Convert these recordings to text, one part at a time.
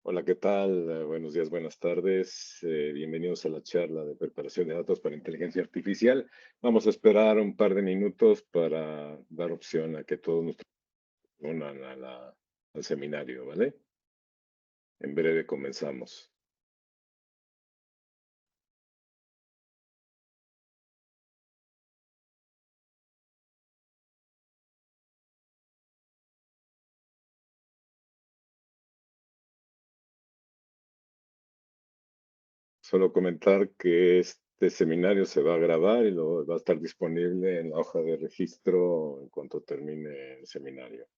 Hola, ¿qué tal? Buenos días, buenas tardes. Bienvenidos a la charla de preparación de datos para inteligencia artificial. Vamos a esperar un par de minutos para dar opción a que todos nos unan al seminario, ¿vale? En breve comenzamos. Solo comentar que este seminario se va a grabar y va a estar disponible en la hoja de registro en cuanto termine el seminario.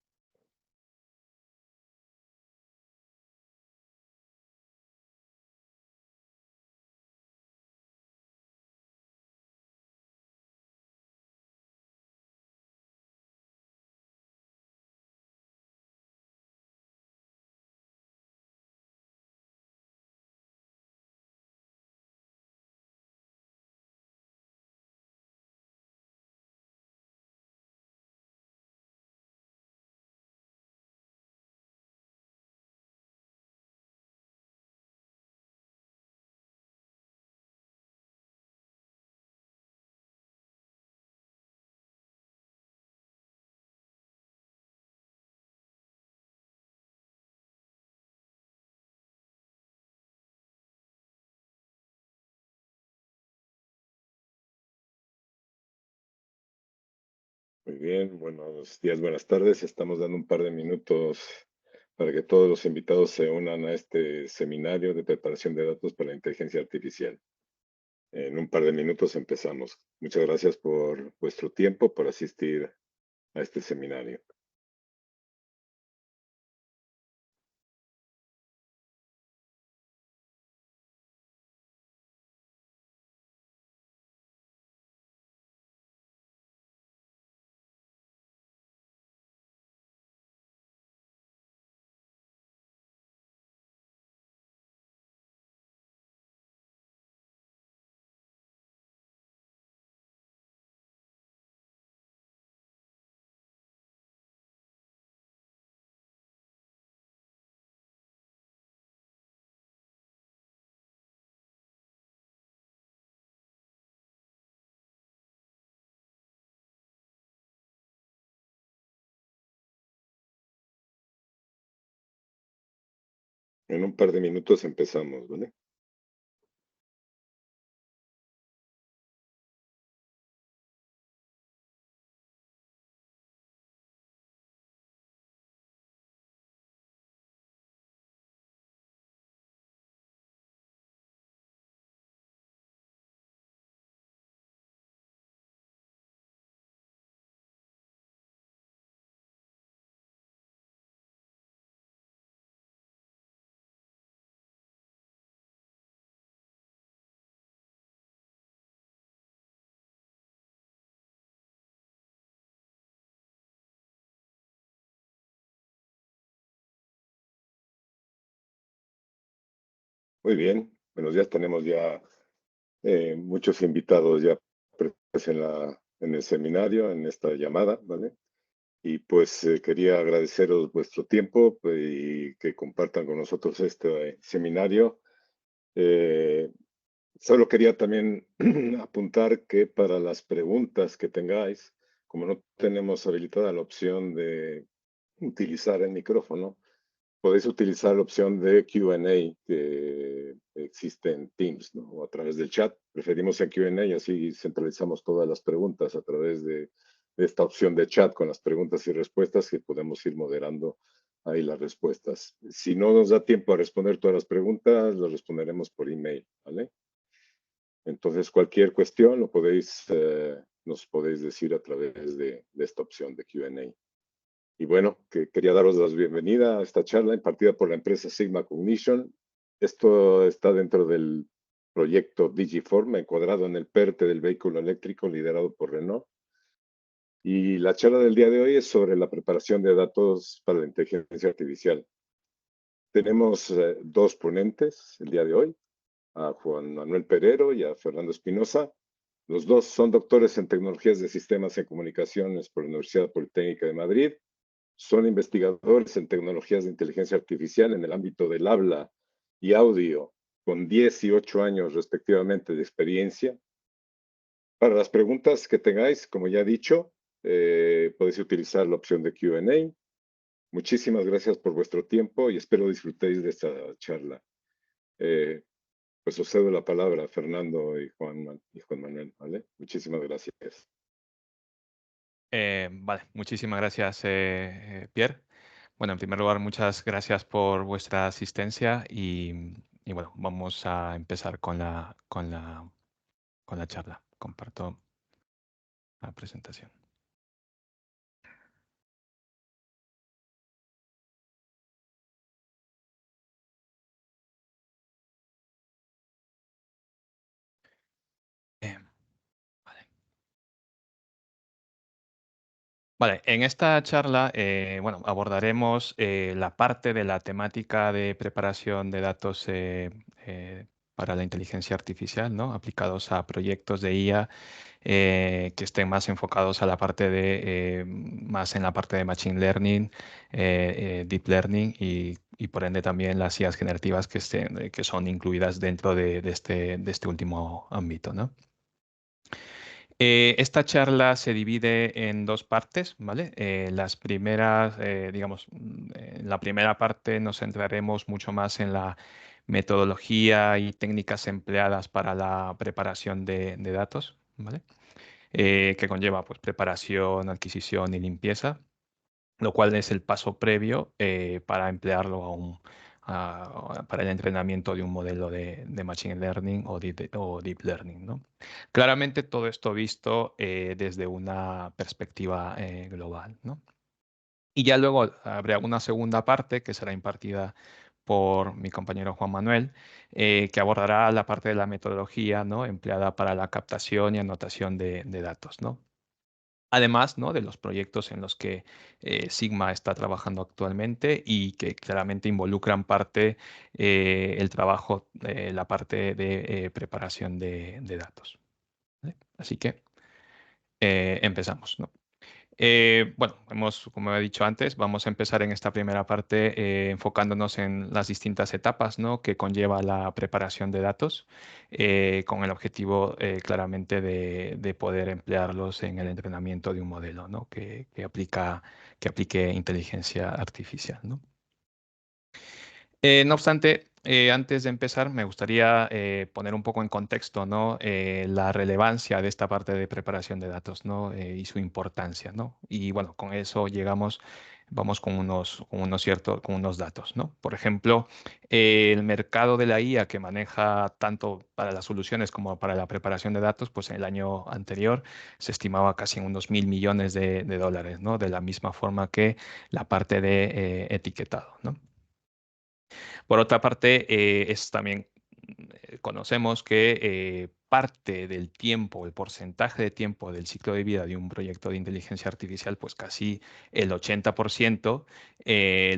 Muy bien, buenos días, buenas tardes. Estamos dando un par de minutos para que todos los invitados se unan a este seminario de preparación de datos para la inteligencia artificial. En un par de minutos empezamos. Muchas gracias por vuestro tiempo, por asistir a este seminario. En un par de minutos empezamos, ¿vale? Muy bien. Buenos días. Tenemos ya muchos invitados ya presentes en el seminario, en esta llamada, ¿vale? Y pues quería agradeceros vuestro tiempo y que compartan con nosotros este seminario. Eh, Solo quería también apuntar que para las preguntas que tengáis, como no tenemos habilitada la opción de utilizar el micrófono, podéis utilizar la opción de Q&A que existe en Teams, ¿no? O a través del chat. Preferimos en Q&A y así centralizamos todas las preguntas a través de esta opción de chat con las preguntas y respuestas que podemos ir moderando ahí las respuestas. Si no nos da tiempo a responder todas las preguntas, las responderemos por email, ¿vale? Entonces, cualquier cuestión nos podéis decir a través de esta opción de Q&A. Y bueno, que quería daros la bienvenida a esta charla impartida por la empresa Sigma Cognition. Esto está dentro del proyecto Digiform, encuadrado en el PERTE del vehículo eléctrico liderado por Renault. Y la charla del día de hoy es sobre la preparación de datos para la inteligencia artificial. Tenemos dos ponentes el día de hoy, a Juan Manuel Perero y a Fernando Espinosa. Los dos son doctores en tecnologías de sistemas y comunicaciones por la Universidad Politécnica de Madrid Son investigadores en tecnologías de inteligencia artificial en el ámbito del habla y audio, con 10 y 8 años respectivamente de experiencia. Para las preguntas que tengáis, como ya he dicho, podéis utilizar la opción de Q&A. Muchísimas gracias por vuestro tiempo y espero disfrutéis de esta charla. Pues os cedo la palabra a Fernando y Juan Manuel, ¿vale? Muchísimas gracias. Vale, muchísimas gracias, Pierre. Bueno, en primer lugar, muchas gracias por vuestra asistencia y bueno, vamos a empezar con la charla. Comparto la presentación. Vale. Vale, en esta charla, bueno, abordaremos la parte de la temática de preparación de datos para la inteligencia artificial, ¿no? Aplicados a proyectos de IA que estén más enfocados a la parte de, más en la parte de Machine Learning, Deep Learning y por ende también las IAs generativas que son incluidas dentro de este último ámbito, ¿no? Esta charla se divide en dos partes, ¿vale? Las primeras, digamos, en la primera parte nos centraremos mucho más en la metodología y técnicas empleadas para la preparación de datos, ¿vale? Que conlleva pues, preparación, adquisición y limpieza, lo cual es el paso previo para emplearlo para el entrenamiento de un modelo de Machine Learning o Deep Learning, ¿no? Claramente todo esto visto desde una perspectiva global, ¿no? Y ya luego habrá una segunda parte que será impartida por mi compañero Juan Manuel, que abordará la parte de la metodología, ¿no? Empleada para la captación y anotación de datos, ¿no? Además, ¿no? De los proyectos en los que Sigma está trabajando actualmente y que claramente involucran parte el trabajo, la parte de preparación de datos. ¿Vale? Así que empezamos, ¿no? Bueno, como he dicho antes, vamos a empezar en esta primera parte enfocándonos en las distintas etapas, ¿no? Que conlleva la preparación de datos, con el objetivo claramente de poder emplearlos en el entrenamiento de un modelo, ¿no? Que aplique inteligencia artificial, ¿no? No obstante, antes de empezar, me gustaría poner un poco en contexto, ¿no? La relevancia de esta parte de preparación de datos, ¿no? Y su importancia, ¿no? Y bueno, con eso vamos con unos datos, ¿no? Por ejemplo, el mercado de la IA que maneja tanto para las soluciones como para la preparación de datos, pues en el año anterior se estimaba casi en unos 1.000 millones de dólares, ¿no? De la misma forma que la parte de etiquetado, ¿no? Por otra parte, es también conocemos que parte del tiempo, el porcentaje de tiempo del ciclo de vida de un proyecto de inteligencia artificial, pues casi el 80%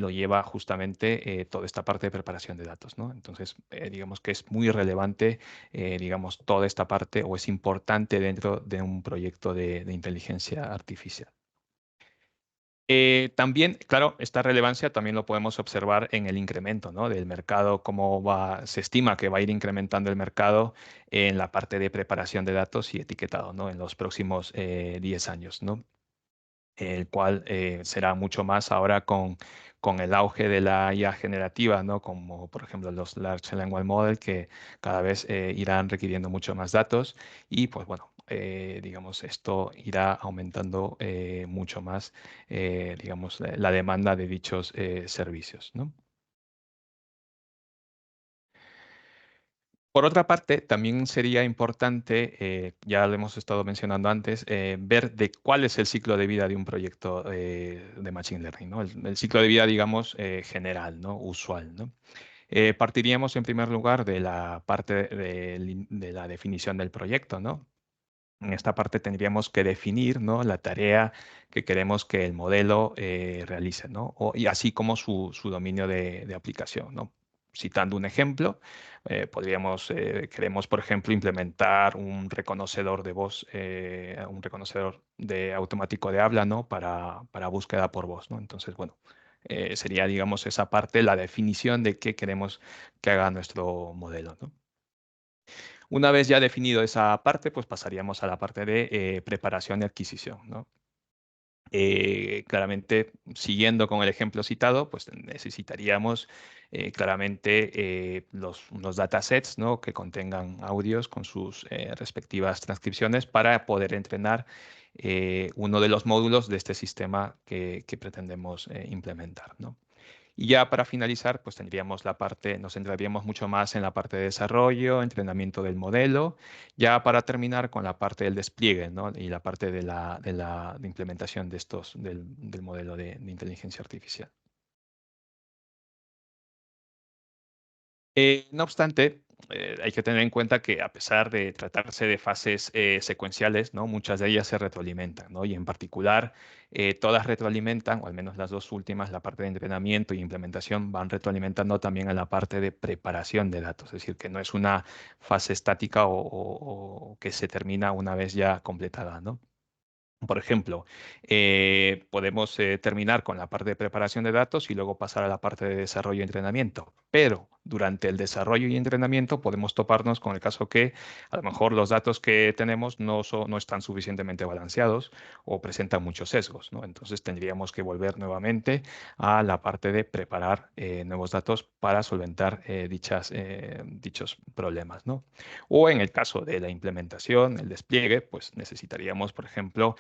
lo lleva justamente toda esta parte de preparación de datos, ¿no? Entonces, digamos que es muy relevante, digamos, toda esta parte o es importante dentro de un proyecto de inteligencia artificial. También, claro, esta relevancia también lo podemos observar en el incremento, ¿no? Del mercado, se estima que va a ir incrementando el mercado en la parte de preparación de datos y etiquetado, ¿no? En los próximos 10 años, ¿no? El cual será mucho más ahora con el auge de la IA generativa, ¿no? Como por ejemplo los Large Language Model, que cada vez irán requiriendo mucho más datos y pues bueno, digamos, esto irá aumentando mucho más, digamos, la demanda de dichos servicios, ¿no? Por otra parte, también sería importante, ya lo hemos estado mencionando antes, ver de cuál es el ciclo de vida de un proyecto de Machine Learning, ¿no? El ciclo de vida, digamos, general, ¿no? Usual, ¿no? Partiríamos en primer lugar de la parte de la definición del proyecto, ¿no? En esta parte tendríamos que definir, ¿no? La tarea que queremos que el modelo realice, ¿no? Y así como su dominio de aplicación, ¿no? citando un ejemplo, queremos, por ejemplo, implementar un reconocedor de voz, un reconocedor de automático de habla, ¿no? Para búsqueda por voz, ¿no? Entonces, bueno, sería, digamos, esa parte, la definición de qué queremos que haga nuestro modelo, ¿no? Una vez ya definido esa parte, pues pasaríamos a la parte de preparación y adquisición, ¿no? Claramente, siguiendo con el ejemplo citado, pues necesitaríamos claramente unos datasets, ¿no? Que contengan audios con sus respectivas transcripciones para poder entrenar uno de los módulos de este sistema que pretendemos implementar, ¿no? Y ya para finalizar, pues tendríamos la parte, nos centraríamos mucho más en la parte de desarrollo, entrenamiento del modelo, ya para terminar con la parte del despliegue, ¿no? Y la parte de implementación de del modelo de inteligencia artificial. No obstante, hay que tener en cuenta que a pesar de tratarse de fases secuenciales, ¿no? Muchas de ellas se retroalimentan, ¿no? Y en particular, todas retroalimentan, o al menos las dos últimas, la parte de entrenamiento y implementación, van retroalimentando también a la parte de preparación de datos, es decir, que no es una fase estática o que se termina una vez ya completada, ¿no? Por ejemplo, podemos terminar con la parte de preparación de datos y luego pasar a la parte de desarrollo y entrenamiento. Pero durante el desarrollo y entrenamiento podemos toparnos con el caso que a lo mejor los datos que tenemos no están suficientemente balanceados o presentan muchos sesgos, ¿no? Entonces tendríamos que volver nuevamente a la parte de preparar nuevos datos para solventar dichos problemas, ¿no? O en el caso de la implementación, el despliegue, pues necesitaríamos, por ejemplo,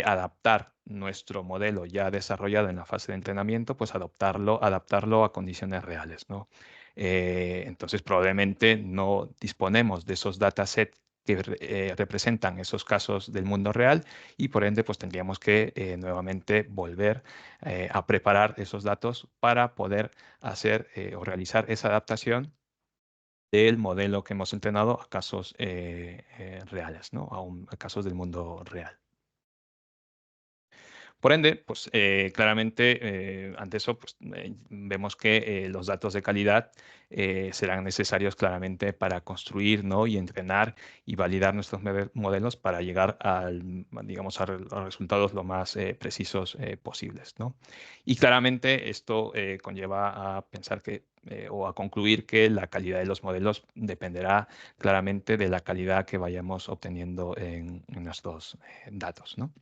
adaptar nuestro modelo ya desarrollado en la fase de entrenamiento, pues adaptarlo a condiciones reales, ¿no? Entonces, probablemente no disponemos de esos datasets que representan esos casos del mundo real y por ende, pues tendríamos que nuevamente volver a preparar esos datos para poder hacer o realizar esa adaptación del modelo que hemos entrenado a casos reales, ¿no? A casos del mundo real. Por ende, pues claramente ante eso pues, vemos que los datos de calidad serán necesarios claramente para construir, ¿no? Y entrenar y validar nuestros modelos para llegar digamos, a resultados lo más precisos posibles, ¿no? Y claramente esto conlleva a pensar o a concluir que la calidad de los modelos dependerá claramente de la calidad que vayamos obteniendo en nuestros datos, ¿no?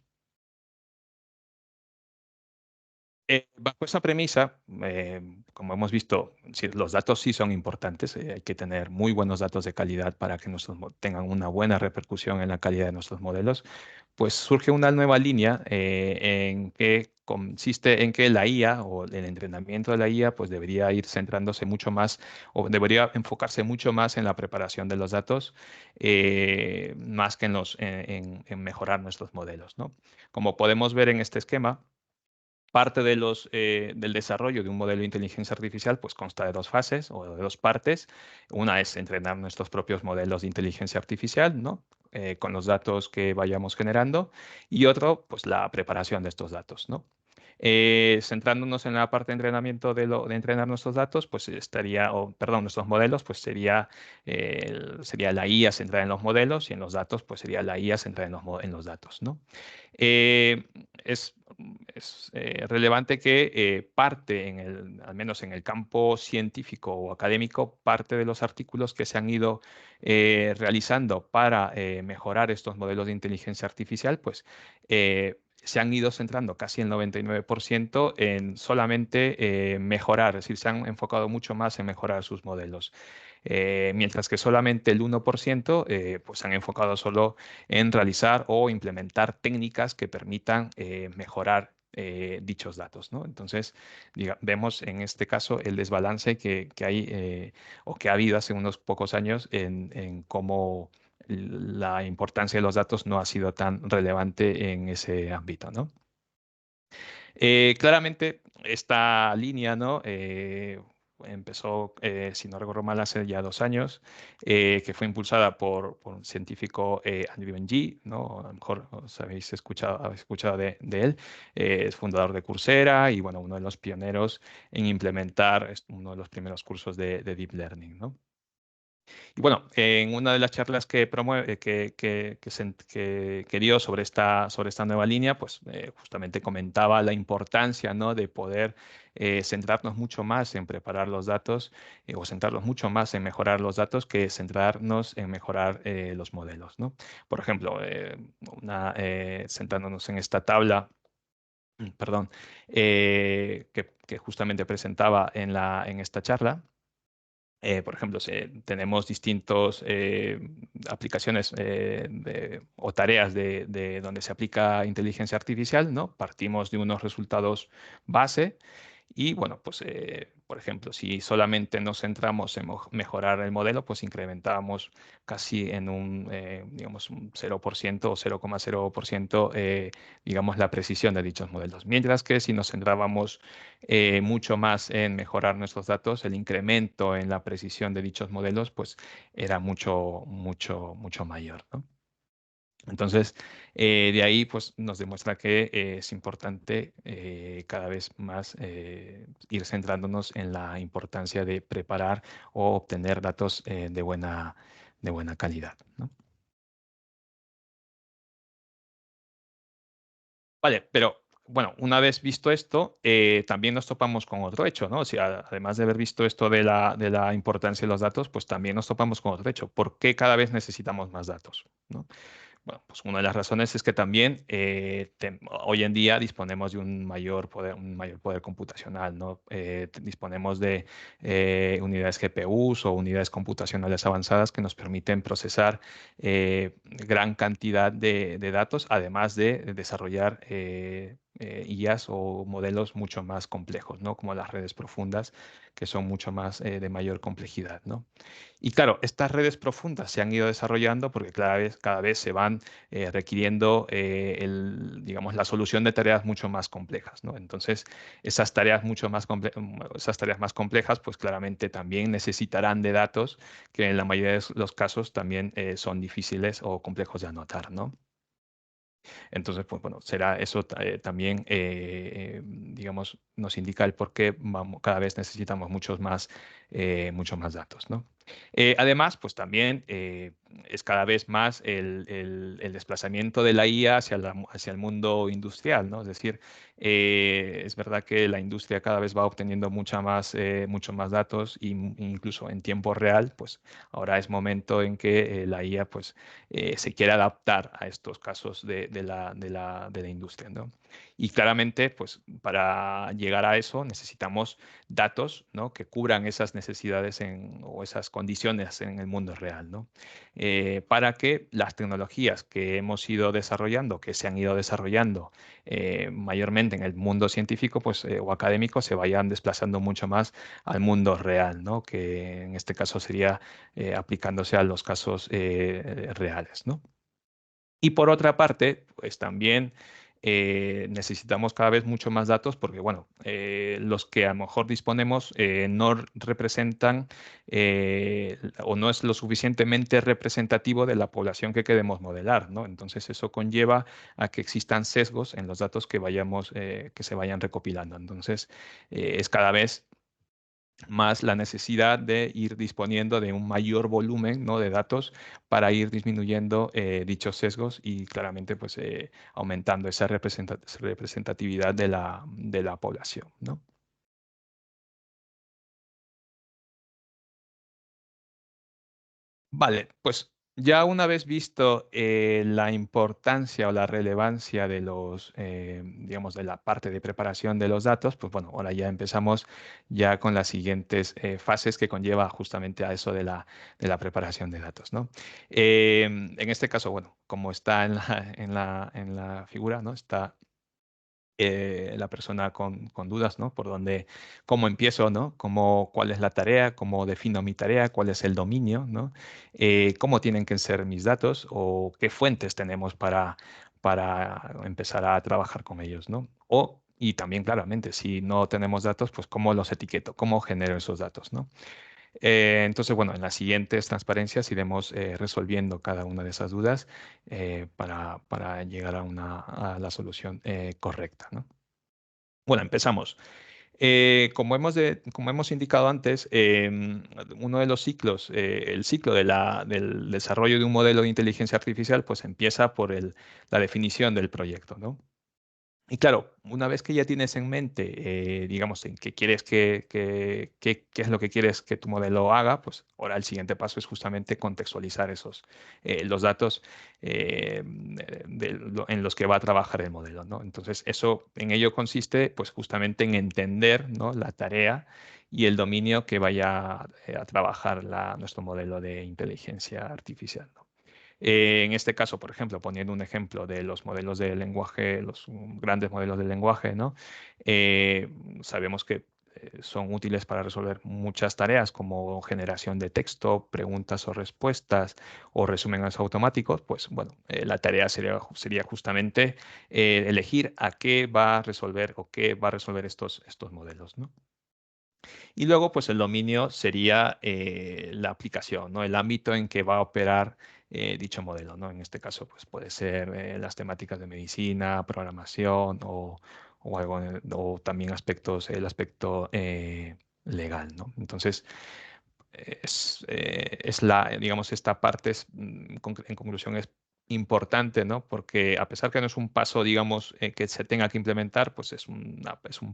Bajo esa premisa, como hemos visto, sí, los datos sí son importantes. Hay que tener muy buenos datos de calidad para que tengan una buena repercusión en la calidad de nuestros modelos. Pues surge una nueva línea en que consiste en que la IA o el entrenamiento de la IA pues debería ir centrándose mucho más o debería enfocarse mucho más en la preparación de los datos más que en mejorar nuestros modelos, ¿no? Como podemos ver en este esquema, parte del desarrollo de un modelo de inteligencia artificial pues consta de dos fases o de dos partes. Una es entrenar nuestros propios modelos de inteligencia artificial, ¿no? Con los datos que vayamos generando y otro, pues la preparación de estos datos, ¿no? Centrándonos en la parte de entrenamiento de entrenar nuestros datos, pues estaría, o perdón, nuestros modelos, pues sería la IA centrada en los modelos y en los datos, pues sería la IA centrada en los datos, ¿no? Eh, es es relevante que al menos en el campo científico o académico, parte de los artículos que se han ido realizando para mejorar estos modelos de inteligencia artificial, pues se han ido centrando casi el 99% en solamente mejorar, es decir, se han enfocado mucho más en mejorar sus modelos. Mientras que solamente el 1% pues se han enfocado solo en realizar o implementar técnicas que permitan mejorar dichos datos, ¿no? Entonces, vemos en este caso el desbalance que hay o que ha habido hace unos pocos años en cómo la importancia de los datos no ha sido tan relevante en ese ámbito, ¿no? Claramente, esta línea, ¿no? empezó, si no recuerdo mal, hace ya 2 años, que fue impulsada por un científico, Andrew Ng, ¿no? A lo mejor habéis escuchado de él. Es fundador de Coursera y, bueno, uno de los pioneros en implementar uno de los primeros cursos de Deep Learning, ¿no? Y bueno, en una de las charlas que promueve, que dio sobre esta nueva línea, pues justamente comentaba la importancia, ¿no? De poder centrarnos mucho más en preparar los datos, o centrarnos mucho más en mejorar los datos que centrarnos en mejorar los modelos, ¿no? Por ejemplo, centrándonos en esta tabla, perdón, que justamente presentaba en esta charla. Por ejemplo, tenemos distintas aplicaciones o tareas de donde se aplica inteligencia artificial, ¿no? Partimos de unos resultados base y, bueno, pues, por ejemplo, si solamente nos centramos en mejorar el modelo, pues incrementamos casi en digamos, un 0% o 0,0%, digamos, la precisión de dichos modelos. Mientras que si nos centrábamos mucho más en mejorar nuestros datos, el incremento en la precisión de dichos modelos, pues era mucho, mucho, mucho mayor, ¿no? Entonces, de ahí pues, nos demuestra que es importante cada vez más ir centrándonos en la importancia de preparar o obtener datos de buena calidad, ¿no? Vale, pero bueno, una vez visto esto, también nos topamos con otro hecho, ¿no? O sea, además de haber visto esto de la importancia de los datos, pues también nos topamos con otro hecho. ¿Por qué cada vez necesitamos más datos? ¿No? Bueno, pues una de las razones es que también hoy en día disponemos de un mayor poder computacional, ¿no? Disponemos de unidades GPUs o unidades computacionales avanzadas que nos permiten procesar gran cantidad de datos, además de desarrollar IAs o modelos mucho más complejos, ¿no? Como las redes profundas, que son mucho más de mayor complejidad, ¿no? Y claro, estas redes profundas se han ido desarrollando porque cada vez se van requiriendo digamos, la solución de tareas mucho más complejas, ¿no? Entonces, esas tareas más complejas, pues claramente también necesitarán de datos que en la mayoría de los casos también son difíciles o complejos de anotar, ¿no? Entonces, pues bueno, será eso también, digamos, nos indica el por qué cada vez necesitamos muchos más datos, ¿no? Además, pues también es cada vez más el desplazamiento de la IA hacia el mundo industrial, ¿no? Es decir, es verdad que la industria cada vez va obteniendo mucho más datos y incluso en tiempo real, pues ahora es momento en que la IA, pues, se quiere adaptar a estos casos de la industria, ¿no? Y claramente, pues para llegar a eso necesitamos datos, ¿no? Que cubran esas necesidades o esas condiciones en el mundo real, ¿no? Para que las tecnologías que hemos ido desarrollando, que se han ido desarrollando mayormente en el mundo científico, pues, o académico, se vayan desplazando mucho más al mundo real, ¿no? Que en este caso sería aplicándose a los casos reales, ¿no? Y por otra parte, pues también necesitamos cada vez mucho más datos porque, bueno, los que a lo mejor disponemos no representan o no es lo suficientemente representativo de la población que queremos modelar, ¿no? Entonces eso conlleva a que existan sesgos en los datos que se vayan recopilando. Entonces es cada vez más la necesidad de ir disponiendo de un mayor volumen, ¿no? De datos para ir disminuyendo dichos sesgos y claramente, pues, aumentando esa representatividad de la población, ¿no? Vale, pues ya una vez visto la importancia o la relevancia de digamos, de la parte de preparación de los datos, pues bueno, ahora ya empezamos ya con las siguientes fases que conlleva justamente a eso de la preparación de datos, ¿no? En este caso, bueno, como está en la figura, ¿no? Está la persona con dudas, ¿no? Por dónde, cómo empiezo, ¿no? Cuál es la tarea, cómo defino mi tarea, cuál es el dominio, ¿no? Cómo tienen que ser mis datos o qué fuentes tenemos para empezar a trabajar con ellos, ¿no? O Y también, claramente, si no tenemos datos, pues cómo los etiqueto, cómo genero esos datos, ¿no? Entonces, bueno, en las siguientes transparencias iremos resolviendo cada una de esas dudas para llegar a la solución correcta, ¿no? Bueno, empezamos. Como hemos indicado antes, uno de los ciclos, el ciclo del desarrollo de un modelo de inteligencia artificial, pues empieza por la definición del proyecto, ¿no? Y claro, una vez que ya tienes en mente, digamos, en qué quieres qué es lo que quieres que tu modelo haga, pues ahora el siguiente paso es justamente contextualizar los datos en los que va a trabajar el modelo, ¿no? Entonces, eso en ello consiste, pues justamente en entender, ¿no? La tarea y el dominio que vaya a trabajar nuestro modelo de inteligencia artificial, ¿no? En este caso, por ejemplo, poniendo un ejemplo de los modelos de lenguaje, los grandes modelos de lenguaje, ¿no? Eh, Sabemos que son útiles para resolver muchas tareas como generación de texto, preguntas o respuestas o resúmenes automáticos. Pues bueno, la tarea sería justamente elegir a qué va a resolver o qué va a resolver estos modelos, ¿no? Y luego, pues el dominio sería la aplicación, ¿no? El ámbito en que va a operar dicho modelo, ¿no? En este caso, pues puede ser las temáticas de medicina, programación o también el aspecto legal, ¿no? Entonces, digamos, esta parte en conclusión es importante, ¿no? Porque a pesar que no es un paso, digamos, que se tenga que implementar, pues es un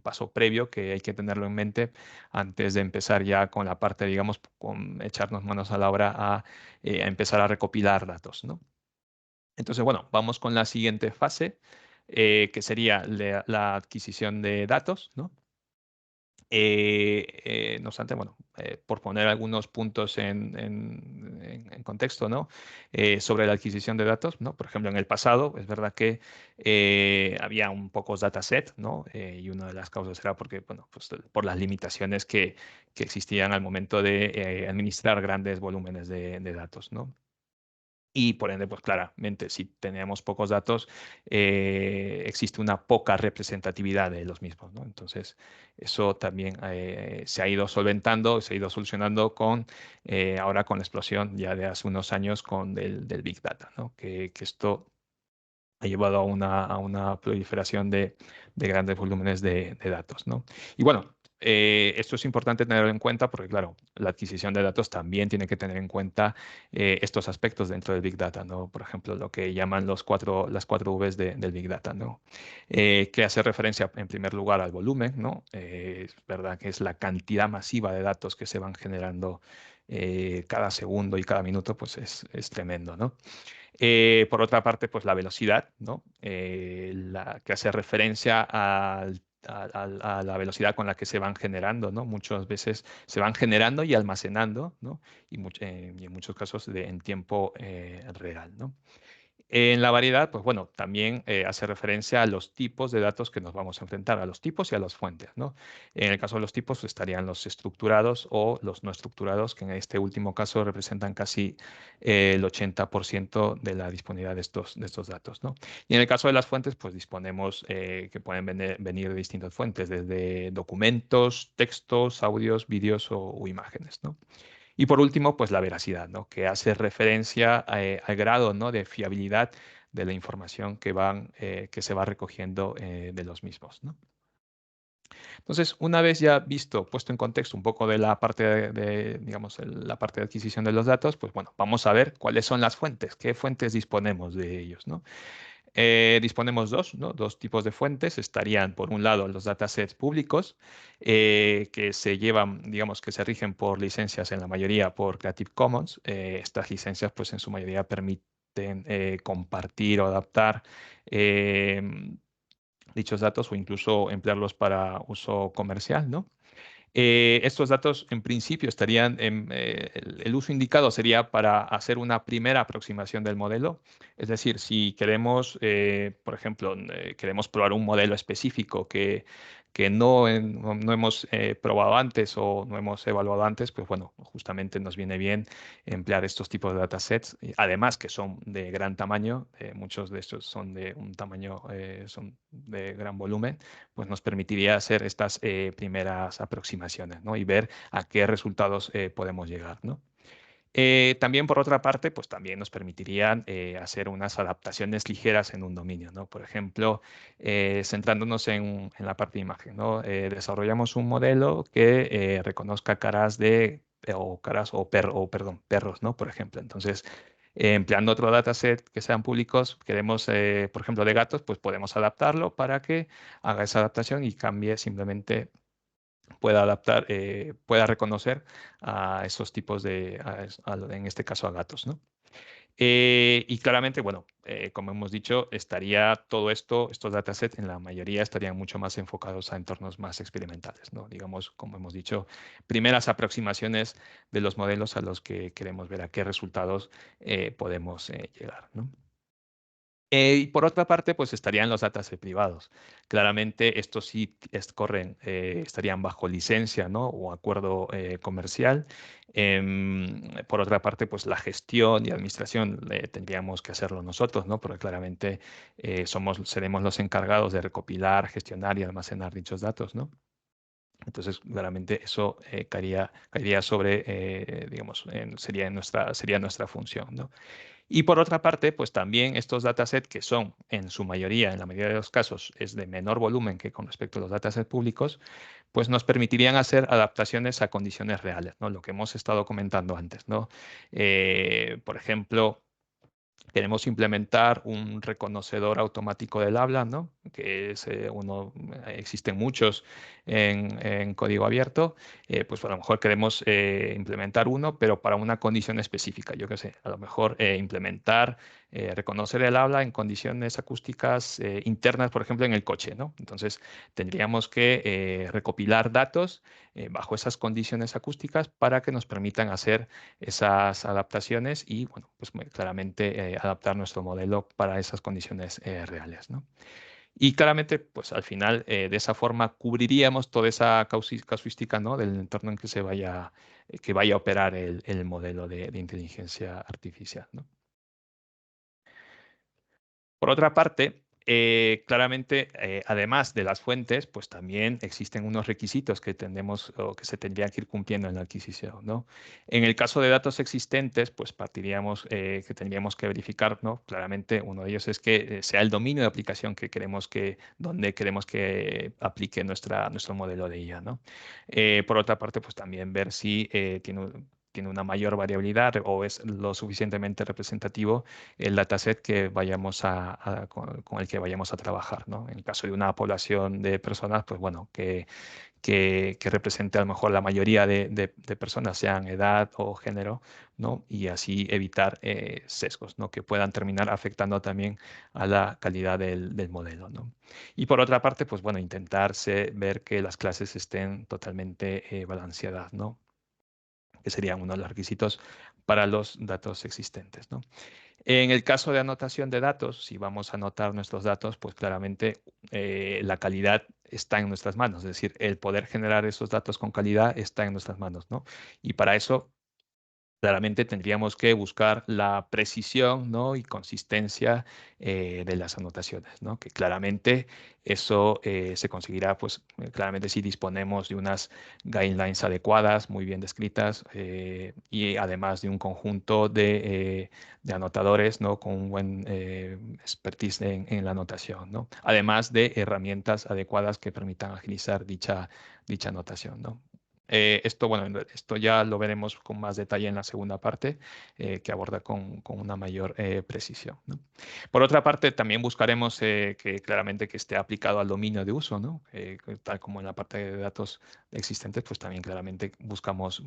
paso previo que hay que tenerlo en mente antes de empezar ya con la parte, digamos, con echarnos manos a la obra a empezar a recopilar datos, ¿no? Entonces, bueno, vamos con la siguiente fase, que sería la adquisición de datos, ¿no? No obstante, bueno, por poner algunos puntos en contexto, ¿no? Sobre la adquisición de datos, ¿no? Por ejemplo, en el pasado, es verdad que había un pocos dataset, ¿no? Y una de las causas era porque, bueno, pues por las limitaciones que existían al momento de administrar grandes volúmenes de datos, ¿no? Y por ende, pues claramente, si tenemos pocos datos, existe una poca representatividad de los mismos, ¿no? Entonces, eso también se ha ido solventando, se ha ido solucionando ahora con la explosión ya de hace unos años del Big Data, ¿no? Que esto ha llevado a una proliferación de grandes volúmenes de datos, ¿no? Y bueno, esto es importante tenerlo en cuenta porque, claro, la adquisición de datos también tiene que tener en cuenta estos aspectos dentro del Big Data, ¿no? Por ejemplo, lo que llaman las cuatro Vs del Big Data, ¿no? Que hace referencia, en primer lugar, al volumen, ¿no? Es verdad que es la cantidad masiva de datos que se van generando cada segundo y cada minuto, pues es tremendo, ¿no? Por otra parte, pues la velocidad, ¿no? La que hace referencia a la velocidad con la que se van generando, ¿no? Muchas veces se van generando y almacenando, ¿no? Y en muchos casos en tiempo real, ¿no? En la variedad, pues bueno, también hace referencia a los tipos de datos que nos vamos a enfrentar, a los tipos y a las fuentes, ¿no? En el caso de los tipos estarían los estructurados o los no estructurados, que en este último caso representan casi el 80% de la disponibilidad de estos datos, ¿no? Y en el caso de las fuentes, pues disponemos que pueden venir de distintas fuentes, desde documentos, textos, audios, vídeos o imágenes, ¿no? Y por último, pues la veracidad, ¿no? Que hace referencia al grado, ¿no? De fiabilidad de la información que se va recogiendo de los mismos, ¿no? Entonces, una vez ya puesto en contexto un poco de la parte digamos, la parte de adquisición de los datos, pues bueno, vamos a ver cuáles son las fuentes, qué fuentes disponemos de ellos, ¿no? Disponemos dos, ¿no? Dos tipos de fuentes. Estarían, por un lado, los datasets públicos, que se llevan, digamos, que se rigen por licencias en la mayoría por Creative Commons. Estas licencias, pues, en su mayoría permiten compartir o adaptar dichos datos o incluso emplearlos para uso comercial, ¿no? Estos datos en principio estarían el uso indicado sería para hacer una primera aproximación del modelo. Es decir, si queremos, por ejemplo, queremos probar un modelo específico que no hemos probado antes o no hemos evaluado antes, pues bueno, justamente nos viene bien emplear estos tipos de datasets, además que son de gran tamaño, muchos de estos son de un tamaño, son de gran volumen, pues nos permitiría hacer estas primeras aproximaciones, ¿no? Y ver a qué resultados podemos llegar, ¿no? También por otra parte, pues también nos permitirían hacer unas adaptaciones ligeras en un dominio, ¿no? Por ejemplo, centrándonos en la parte de imagen, ¿no? Desarrollamos un modelo que reconozca caras de o caras o perdón, perros, ¿no? Por ejemplo, entonces empleando otro dataset que sean públicos, queremos, por ejemplo, de gatos, pues podemos adaptarlo para que haga esa adaptación y cambie simplemente pueda adaptar, pueda reconocer a esos tipos de, en este caso a gatos, ¿no? Y claramente, bueno, como hemos dicho, estaría todo esto, estos datasets en la mayoría estarían mucho más enfocados a entornos más experimentales, ¿no? Digamos, como hemos dicho, primeras aproximaciones de los modelos a los que queremos ver a qué resultados podemos llegar, ¿no? Y por otra parte, pues estarían los datasets privados. Claramente, estos sí corren, estarían bajo licencia, ¿no? O acuerdo comercial. Por otra parte, pues la gestión y administración tendríamos que hacerlo nosotros, ¿no? Porque claramente seremos los encargados de recopilar, gestionar y almacenar dichos datos, ¿no? Entonces, claramente eso caería sobre, digamos, sería nuestra función, ¿no? Y por otra parte, pues también estos datasets que son en su mayoría, en la mayoría de los casos, es de menor volumen que con respecto a los datasets públicos, pues nos permitirían hacer adaptaciones a condiciones reales, ¿no? Lo que hemos estado comentando antes, ¿no? Por ejemplo, queremos implementar un reconocedor automático del habla, ¿no? Que es existen muchos en código abierto. Pues a lo mejor queremos implementar uno, pero para una condición específica. Yo qué sé, a lo mejor implementar, reconocer el habla en condiciones acústicas internas, por ejemplo, en el coche, ¿no? Entonces tendríamos que recopilar datos bajo esas condiciones acústicas para que nos permitan hacer esas adaptaciones y, bueno, pues claramente adaptar nuestro modelo para esas condiciones reales, ¿no? Y claramente, pues al final, de esa forma, cubriríamos toda esa casuística, ¿no? Del entorno en que vaya a operar el modelo de inteligencia artificial, ¿no? Por otra parte, claramente, además de las fuentes, pues también existen unos requisitos que tendemos o que se tendrían que ir cumpliendo en la adquisición, ¿no? En el caso de datos existentes, pues partiríamos que tendríamos que verificar, ¿no? Claramente, uno de ellos es que sea el dominio de aplicación que donde queremos que aplique nuestro modelo de IA, ¿no? Por otra parte, pues también ver si tiene una mayor variabilidad o es lo suficientemente representativo el dataset que con el que vayamos a trabajar, ¿no? En el caso de una población de personas, pues bueno, que represente a lo mejor la mayoría de personas, sean edad o género, ¿no? Y así evitar sesgos, ¿no? Que puedan terminar afectando también a la calidad del modelo, ¿no? Y por otra parte, pues bueno, ver que las clases estén totalmente balanceadas, ¿no? Que serían uno de los requisitos para los datos existentes, ¿no? En el caso de anotación de datos, si vamos a anotar nuestros datos, pues claramente la calidad está en nuestras manos, es decir, el poder generar esos datos con calidad está en nuestras manos, ¿no? Y para eso claramente tendríamos que buscar la precisión, ¿no? Y consistencia de las anotaciones, ¿no? Que claramente eso se conseguirá, pues claramente si disponemos de unas guidelines adecuadas, muy bien descritas, y además de un conjunto de anotadores, ¿no? Con un buen expertise en la anotación, ¿no? Además de herramientas adecuadas que permitan agilizar dicha anotación, ¿no? Bueno, esto ya lo veremos con más detalle en la segunda parte, que aborda con una mayor precisión, ¿no? Por otra parte, también buscaremos que claramente que esté aplicado al dominio de uso, ¿no? Tal como en la parte de datos existentes, pues también claramente buscamos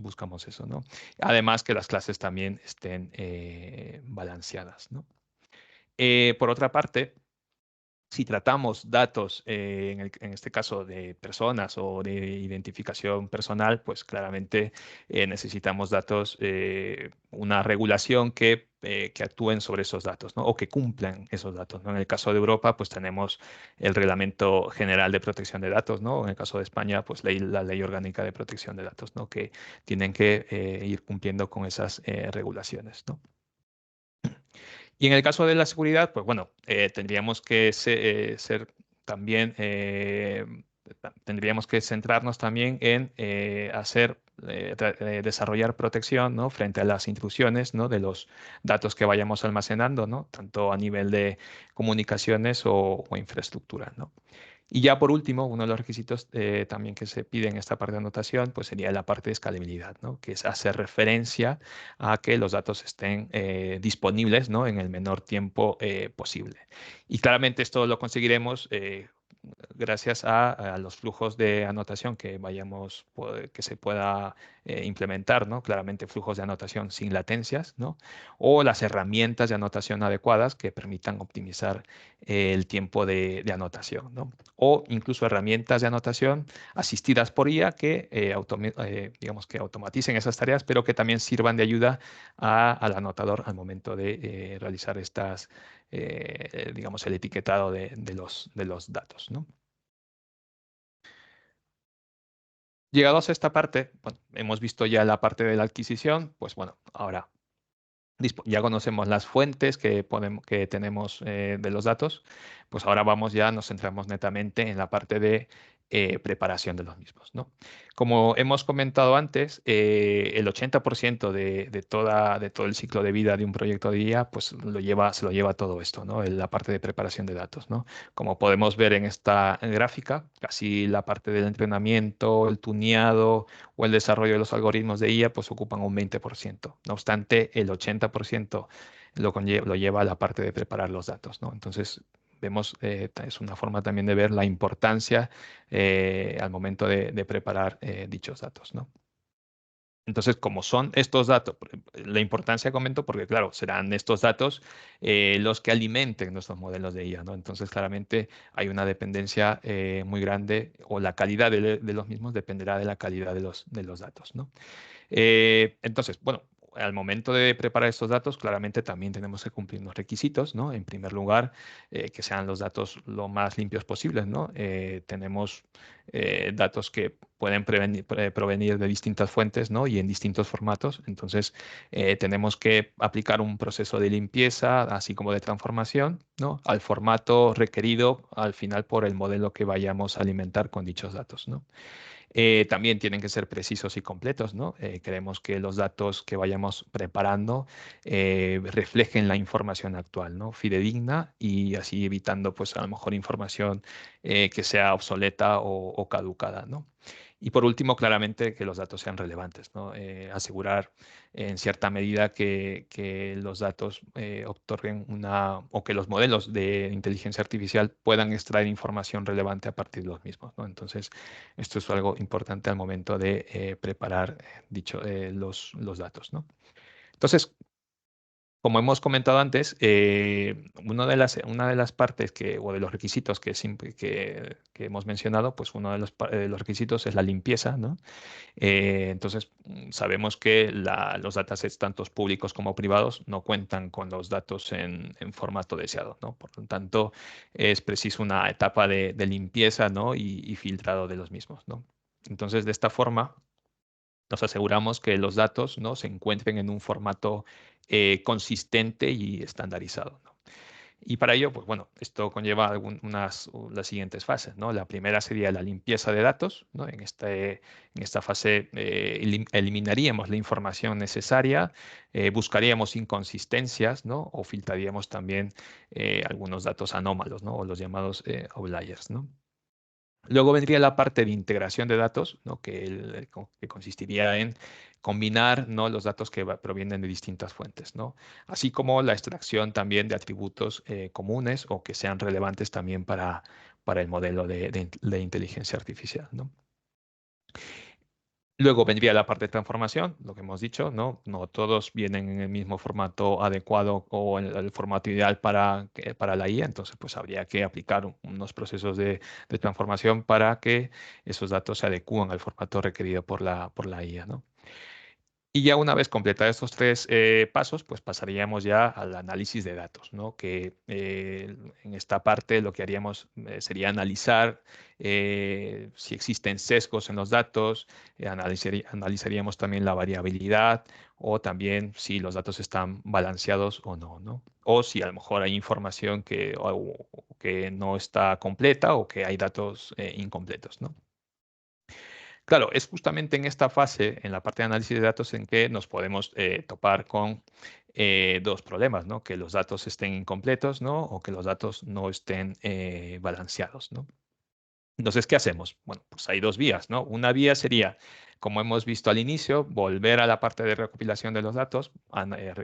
eso, ¿no? Además que las clases también estén balanceadas, ¿no? Por otra parte, si tratamos datos, en este caso de personas o de identificación personal, pues claramente necesitamos datos, una regulación que actúen sobre esos datos, ¿no? O que cumplan esos datos, ¿no? En el caso de Europa, pues tenemos el Reglamento General de Protección de Datos, ¿no? En el caso de España, pues la Ley Orgánica de Protección de Datos, ¿no? Que tienen que ir cumpliendo con esas regulaciones, ¿no? Y en el caso de la seguridad, pues bueno, tendríamos que ser también, tendríamos que centrarnos también en desarrollar protección, ¿no? Frente a las intrusiones, ¿no? De los datos que vayamos almacenando, ¿no? Tanto a nivel de comunicaciones o infraestructura, ¿no? Y ya por último, uno de los requisitos también que se pide en esta parte de anotación, pues sería la parte de escalabilidad, ¿no? Que es hacer referencia a que los datos estén disponibles, ¿no? En el menor tiempo posible. Y claramente esto lo conseguiremos gracias a los flujos de anotación que que se pueda implementar, ¿no? Claramente flujos de anotación sin latencias, ¿no? O las herramientas de anotación adecuadas que permitan optimizar el tiempo de anotación, ¿no? O incluso herramientas de anotación asistidas por IA que, digamos que automaticen esas tareas, pero que también sirvan de ayuda al anotador al momento de realizar digamos, el etiquetado de los datos, ¿no? Llegados a esta parte, bueno, hemos visto ya la parte de la adquisición, pues bueno, ahora ya conocemos las fuentes que tenemos de los datos, pues ahora nos centramos netamente en la parte de preparación de los mismos, ¿no? Como hemos comentado antes, el 80% de todo el ciclo de vida de un proyecto de IA, pues se lo lleva todo esto, ¿no? En la parte de preparación de datos, ¿no? Como podemos ver en esta gráfica, casi la parte del entrenamiento, el tuneado, o el desarrollo de los algoritmos de IA, pues ocupan un 20%. No obstante, el 80% lo lleva a la parte de preparar los datos, ¿no? Entonces, vemos, es una forma también de ver la importancia al momento de preparar dichos datos, ¿no? Entonces, como son estos datos, la importancia comento porque, claro, serán estos datos los que alimenten nuestros modelos de IA, ¿no? Entonces, claramente hay una dependencia muy grande o la calidad de los mismos dependerá de la calidad de los datos, ¿no? Entonces, bueno, al momento de preparar estos datos, claramente también tenemos que cumplir unos requisitos, ¿no? En primer lugar, que sean los datos lo más limpios posibles, ¿no? Tenemos datos que pueden provenir de distintas fuentes, ¿no? Y en distintos formatos. Entonces, tenemos que aplicar un proceso de limpieza, así como de transformación, ¿no? Al formato requerido al final por el modelo que vayamos a alimentar con dichos datos, ¿no? También tienen que ser precisos y completos, ¿no? Queremos que los datos que vayamos preparando reflejen la información actual, ¿no? Fidedigna y así evitando, pues, a lo mejor información que sea obsoleta o caducada, ¿no? Y por último, claramente que los datos sean relevantes, ¿no? Asegurar en cierta medida que los datos otorguen o que los modelos de inteligencia artificial puedan extraer información relevante a partir de los mismos, ¿no? Entonces, esto es algo importante al momento de preparar los datos, ¿no? Entonces, como hemos comentado antes, una de las partes o de los requisitos que hemos mencionado, pues uno de los requisitos es la limpieza, ¿no? Entonces, sabemos que los datasets, tanto públicos como privados, no cuentan con los datos en formato deseado, ¿no? Por lo tanto, es preciso una etapa de limpieza, ¿no? Y filtrado de los mismos, ¿no? Entonces, de esta forma, nos aseguramos que los datos, ¿no? Se encuentren en un formato consistente y estandarizado, ¿no? Y para ello, pues bueno, esto conlleva las siguientes fases, ¿no? La primera sería la limpieza de datos, ¿no? En esta fase eliminaríamos la información necesaria, buscaríamos inconsistencias, ¿no? O filtraríamos también algunos datos anómalos, ¿no? O los llamados outliers, ¿no? Luego vendría la parte de integración de datos, ¿no? Que consistiría en combinar, ¿no? Los datos que provienen de distintas fuentes, ¿no? Así como la extracción también de atributos comunes o que sean relevantes también para el modelo de inteligencia artificial, ¿no? Luego vendría la parte de transformación, lo que hemos dicho, ¿no? No todos vienen en el mismo formato adecuado o en el formato ideal para la IA, entonces pues habría que aplicar unos procesos de transformación para que esos datos se adecúen al formato requerido por la IA, ¿no? Y ya una vez completados estos tres pasos, pues pasaríamos ya al análisis de datos, ¿no? Que en esta parte lo que haríamos sería analizar si existen sesgos en los datos, analizaríamos también la variabilidad o también si los datos están balanceados o no, ¿no? O si a lo mejor hay información que no está completa o que hay datos incompletos, ¿no? Claro, es justamente en esta fase, en la parte de análisis de datos, en que nos podemos topar con dos problemas, ¿no? Que los datos estén incompletos, ¿no? O que los datos no estén balanceados, ¿no? Entonces, ¿qué hacemos? Bueno, pues hay dos vías, ¿no? Una vía sería, como hemos visto al inicio, volver a la parte de recopilación de los datos,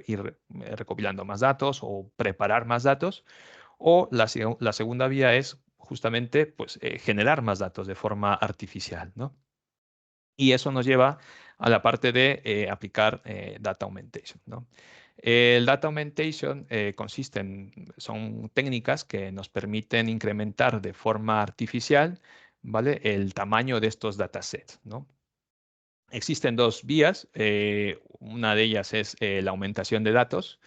ir recopilando más datos o preparar más datos. O la segunda vía es justamente, pues, generar más datos de forma artificial, ¿no? Y eso nos lleva a la parte de aplicar data augmentation, ¿no? El data augmentation son técnicas que nos permiten incrementar de forma artificial, ¿vale? El tamaño de estos datasets, ¿no? Existen dos vías. Una de ellas es la aumentación de datos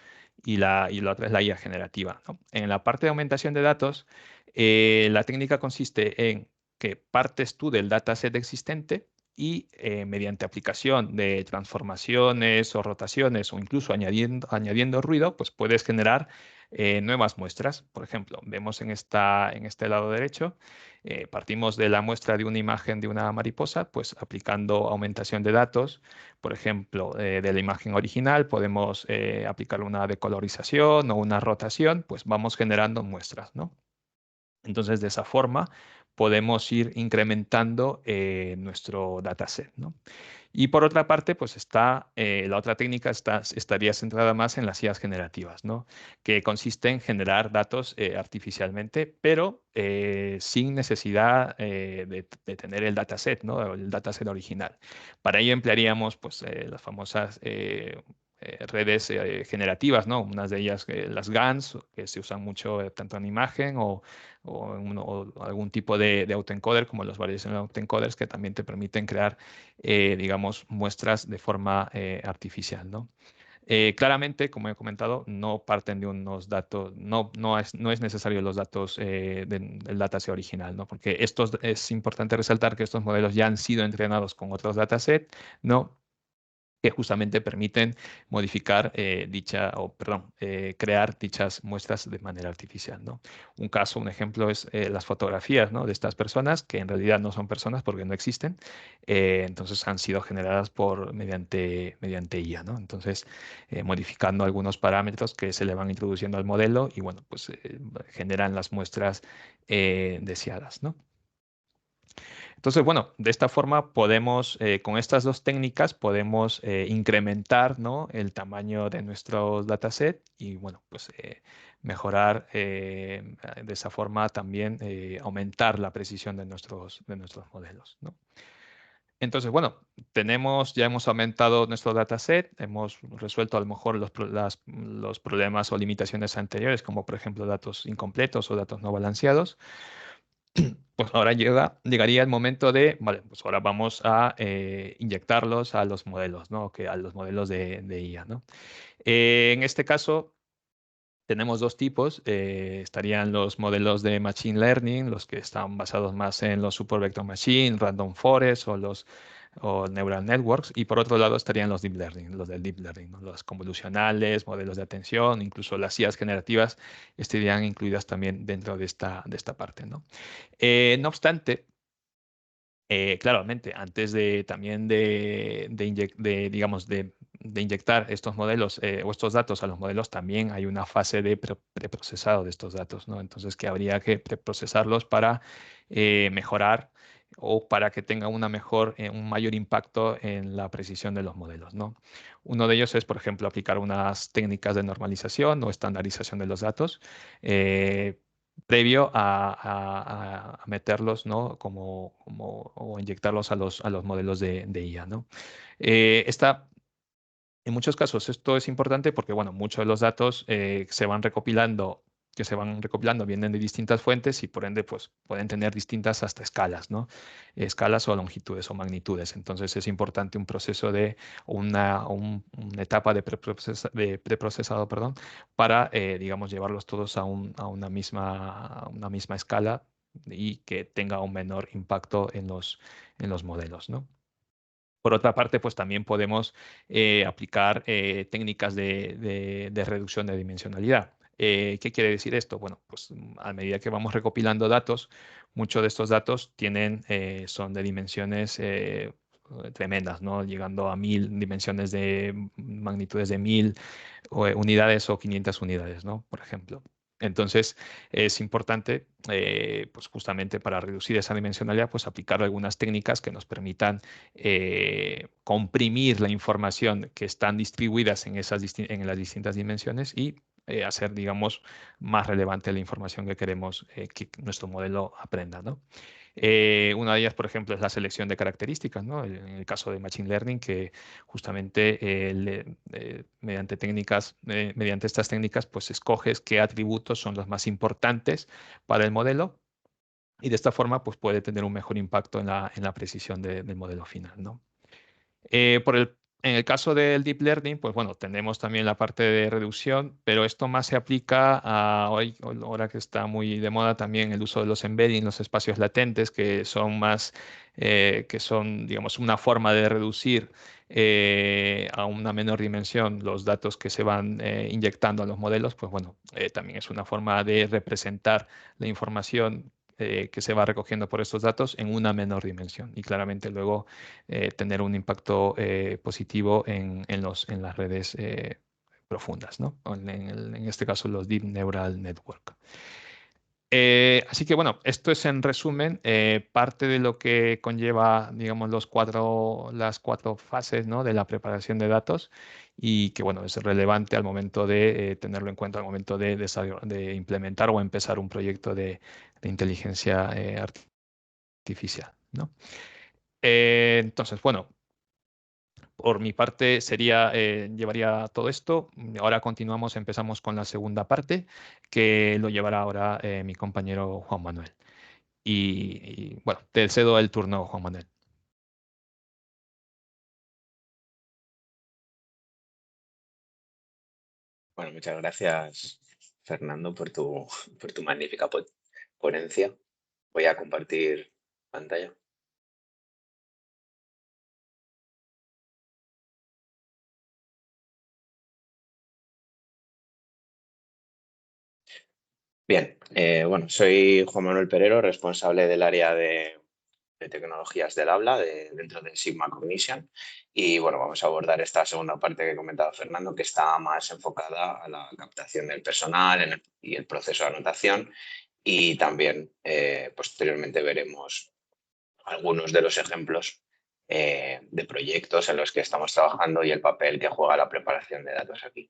y la otra es la IA generativa, ¿no? En la parte de aumentación de datos, la técnica consiste en que partes tú del dataset existente y mediante aplicación de transformaciones o rotaciones o incluso añadiendo ruido, pues puedes generar nuevas muestras. Por ejemplo, vemos en este lado derecho partimos de la muestra de una imagen de una mariposa, pues aplicando aumentación de datos, por ejemplo, de la imagen original, podemos aplicar una decolorización o una rotación, pues vamos generando muestras, ¿no? Entonces, de esa forma podemos ir incrementando nuestro dataset, ¿no? Y por otra parte, pues la otra técnica estaría centrada más en las IAs generativas, ¿no? Que consiste en generar datos artificialmente, pero sin necesidad de tener el dataset, ¿no? El dataset original. Para ello emplearíamos pues, las famosas redes generativas, ¿no? Unas de ellas, las GANs, que se usan mucho tanto en imagen o algún tipo de autoencoder, como los variational autoencoders, que también te permiten crear digamos, muestras de forma artificial, ¿no? Claramente, como he comentado, no parten de unos datos, no es necesario los datos del dataset original, ¿no? Porque es importante resaltar que estos modelos ya han sido entrenados con otros datasets, ¿no? Que justamente permiten modificar crear dichas muestras de manera artificial, ¿no? Un ejemplo es las fotografías, ¿no? De estas personas, que en realidad no son personas porque no existen, entonces han sido generadas mediante IA, ¿no? Entonces, modificando algunos parámetros que se le van introduciendo al modelo y, bueno, pues generan las muestras deseadas, ¿no? Entonces, bueno, de esta forma podemos, con estas dos técnicas, podemos incrementar, ¿no? El tamaño de nuestros dataset y, bueno, pues mejorar de esa forma también aumentar la precisión de nuestros modelos, ¿no? Entonces, bueno, ya hemos aumentado nuestro dataset, hemos resuelto a lo mejor los problemas o limitaciones anteriores, como por ejemplo datos incompletos o datos no balanceados. Pues ahora llegaría el momento de, vale, pues ahora vamos a inyectarlos a los modelos, ¿no? A los modelos de IA, ¿no? En este caso, tenemos dos tipos. Estarían los modelos de Machine Learning, los que están basados más en los Super Vector Machine, Random Forest o Neural Networks. Y por otro lado estarían los Deep Learning, los del Deep Learning, ¿no? Los convolucionales, modelos de atención, incluso las IAs generativas estarían incluidas también dentro de esta parte, ¿no? No obstante, claramente, antes de también digamos, de inyectar estos modelos o estos datos a los modelos, también hay una fase de preprocesado de estos datos, ¿no? Entonces, que habría que preprocesarlos para mejorar o para que tenga un mayor impacto en la precisión de los modelos, ¿no? Uno de ellos es, por ejemplo, aplicar unas técnicas de normalización o estandarización de los datos. previo a meterlos, ¿no? O inyectarlos a los modelos de IA, ¿no? En muchos casos esto es importante porque, bueno, muchos de los datos que se van recopilando vienen de distintas fuentes y por ende, pues pueden tener distintas hasta escalas, ¿no? Escalas o longitudes o magnitudes. Entonces es importante un proceso de una etapa de preprocesado, perdón, para, digamos, llevarlos todos a una misma escala y que tenga un menor impacto en los modelos, ¿no? Por otra parte, pues también podemos aplicar técnicas de reducción de dimensionalidad. ¿Qué quiere decir esto? Bueno, pues a medida que vamos recopilando datos, muchos de estos datos son de dimensiones tremendas, ¿no? Llegando a 1000 dimensiones de magnitudes de 1000 unidades o 500 unidades, ¿no? Por ejemplo. Entonces, es importante, pues justamente para reducir esa dimensionalidad, pues aplicar algunas técnicas que nos permitan comprimir la información que están distribuidas en las distintas dimensiones y hacer, digamos, más relevante la información que queremos que nuestro modelo aprenda, ¿no? Una de ellas, por ejemplo, es la selección de características, ¿no? En el caso de Machine Learning, que justamente mediante estas técnicas, pues escoges qué atributos son los más importantes para el modelo y de esta forma, pues puede tener un mejor impacto en la precisión del modelo final, ¿no? En el caso del Deep Learning, pues bueno, tenemos también la parte de reducción, pero esto más se aplica ahora que está muy de moda también el uso de los embedding, los espacios latentes, que son, digamos, una forma de reducir a una menor dimensión los datos que se van inyectando a los modelos, pues bueno, también es una forma de representar la información que se va recogiendo por estos datos en una menor dimensión y claramente luego tener un impacto positivo en las redes profundas, ¿no? En este caso, los Deep Neural Network. Así que bueno, esto es en resumen parte de lo que conlleva, digamos, las cuatro fases, ¿no? De la preparación de datos y que bueno, es relevante al momento de tenerlo en cuenta al momento de implementar o empezar un proyecto de inteligencia artificial, ¿no? Entonces, bueno, por mi parte llevaría todo esto. Ahora continuamos, empezamos con la segunda parte, que lo llevará ahora mi compañero Juan Manuel. Bueno, te cedo el turno, Juan Manuel. Bueno, muchas gracias, Fernando, por tu magnífica ponencia. Voy a compartir pantalla. Bien, bueno, soy Juan Manuel Perero, responsable del área de tecnologías del habla dentro de Sigma Cognition. Y bueno, vamos a abordar esta segunda parte que comentaba Fernando, que está más enfocada a la captación del personal y el proceso de anotación. Y también posteriormente veremos algunos de los ejemplos de proyectos en los que estamos trabajando y el papel que juega la preparación de datos aquí.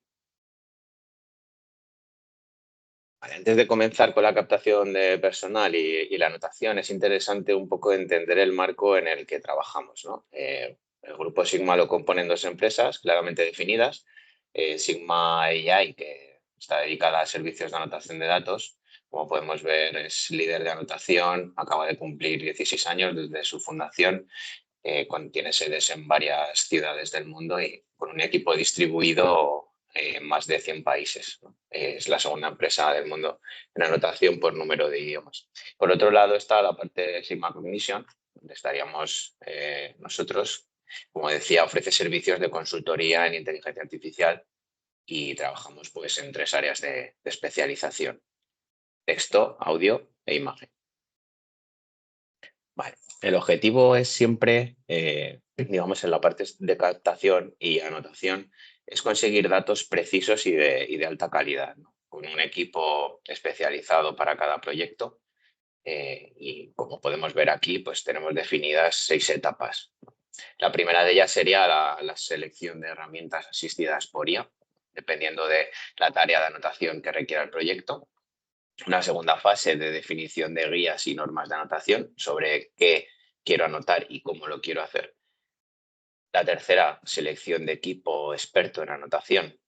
Vale, antes de comenzar con la captación de personal y la anotación, es interesante un poco entender el marco en el que trabajamos, ¿no? El grupo Sigma lo componen dos empresas claramente definidas. Sigma AI, que está dedicada a servicios de anotación de datos. Como podemos ver, es líder de anotación, acaba de cumplir 16 años desde su fundación, tiene sedes en varias ciudades del mundo y con un equipo distribuido en más de 100 países, ¿no? Es la segunda empresa del mundo en anotación por número de idiomas. Por otro lado está la parte de Sigma Cognition, donde estaríamos nosotros. Como decía, ofrece servicios de consultoría en inteligencia artificial y trabajamos pues, en tres áreas de especialización: texto, audio e imagen. Vale. El objetivo es siempre, digamos, en la parte de captación y anotación, es conseguir datos precisos y de alta calidad, ¿no? Con un equipo especializado para cada proyecto. Y como podemos ver aquí, pues tenemos definidas 6 etapas. La primera de ellas sería la selección de herramientas asistidas por IA, dependiendo de la tarea de anotación que requiera el proyecto. Una segunda fase de definición de guías y normas de anotación sobre qué quiero anotar y cómo lo quiero hacer. La tercera, selección de equipo experto en anotación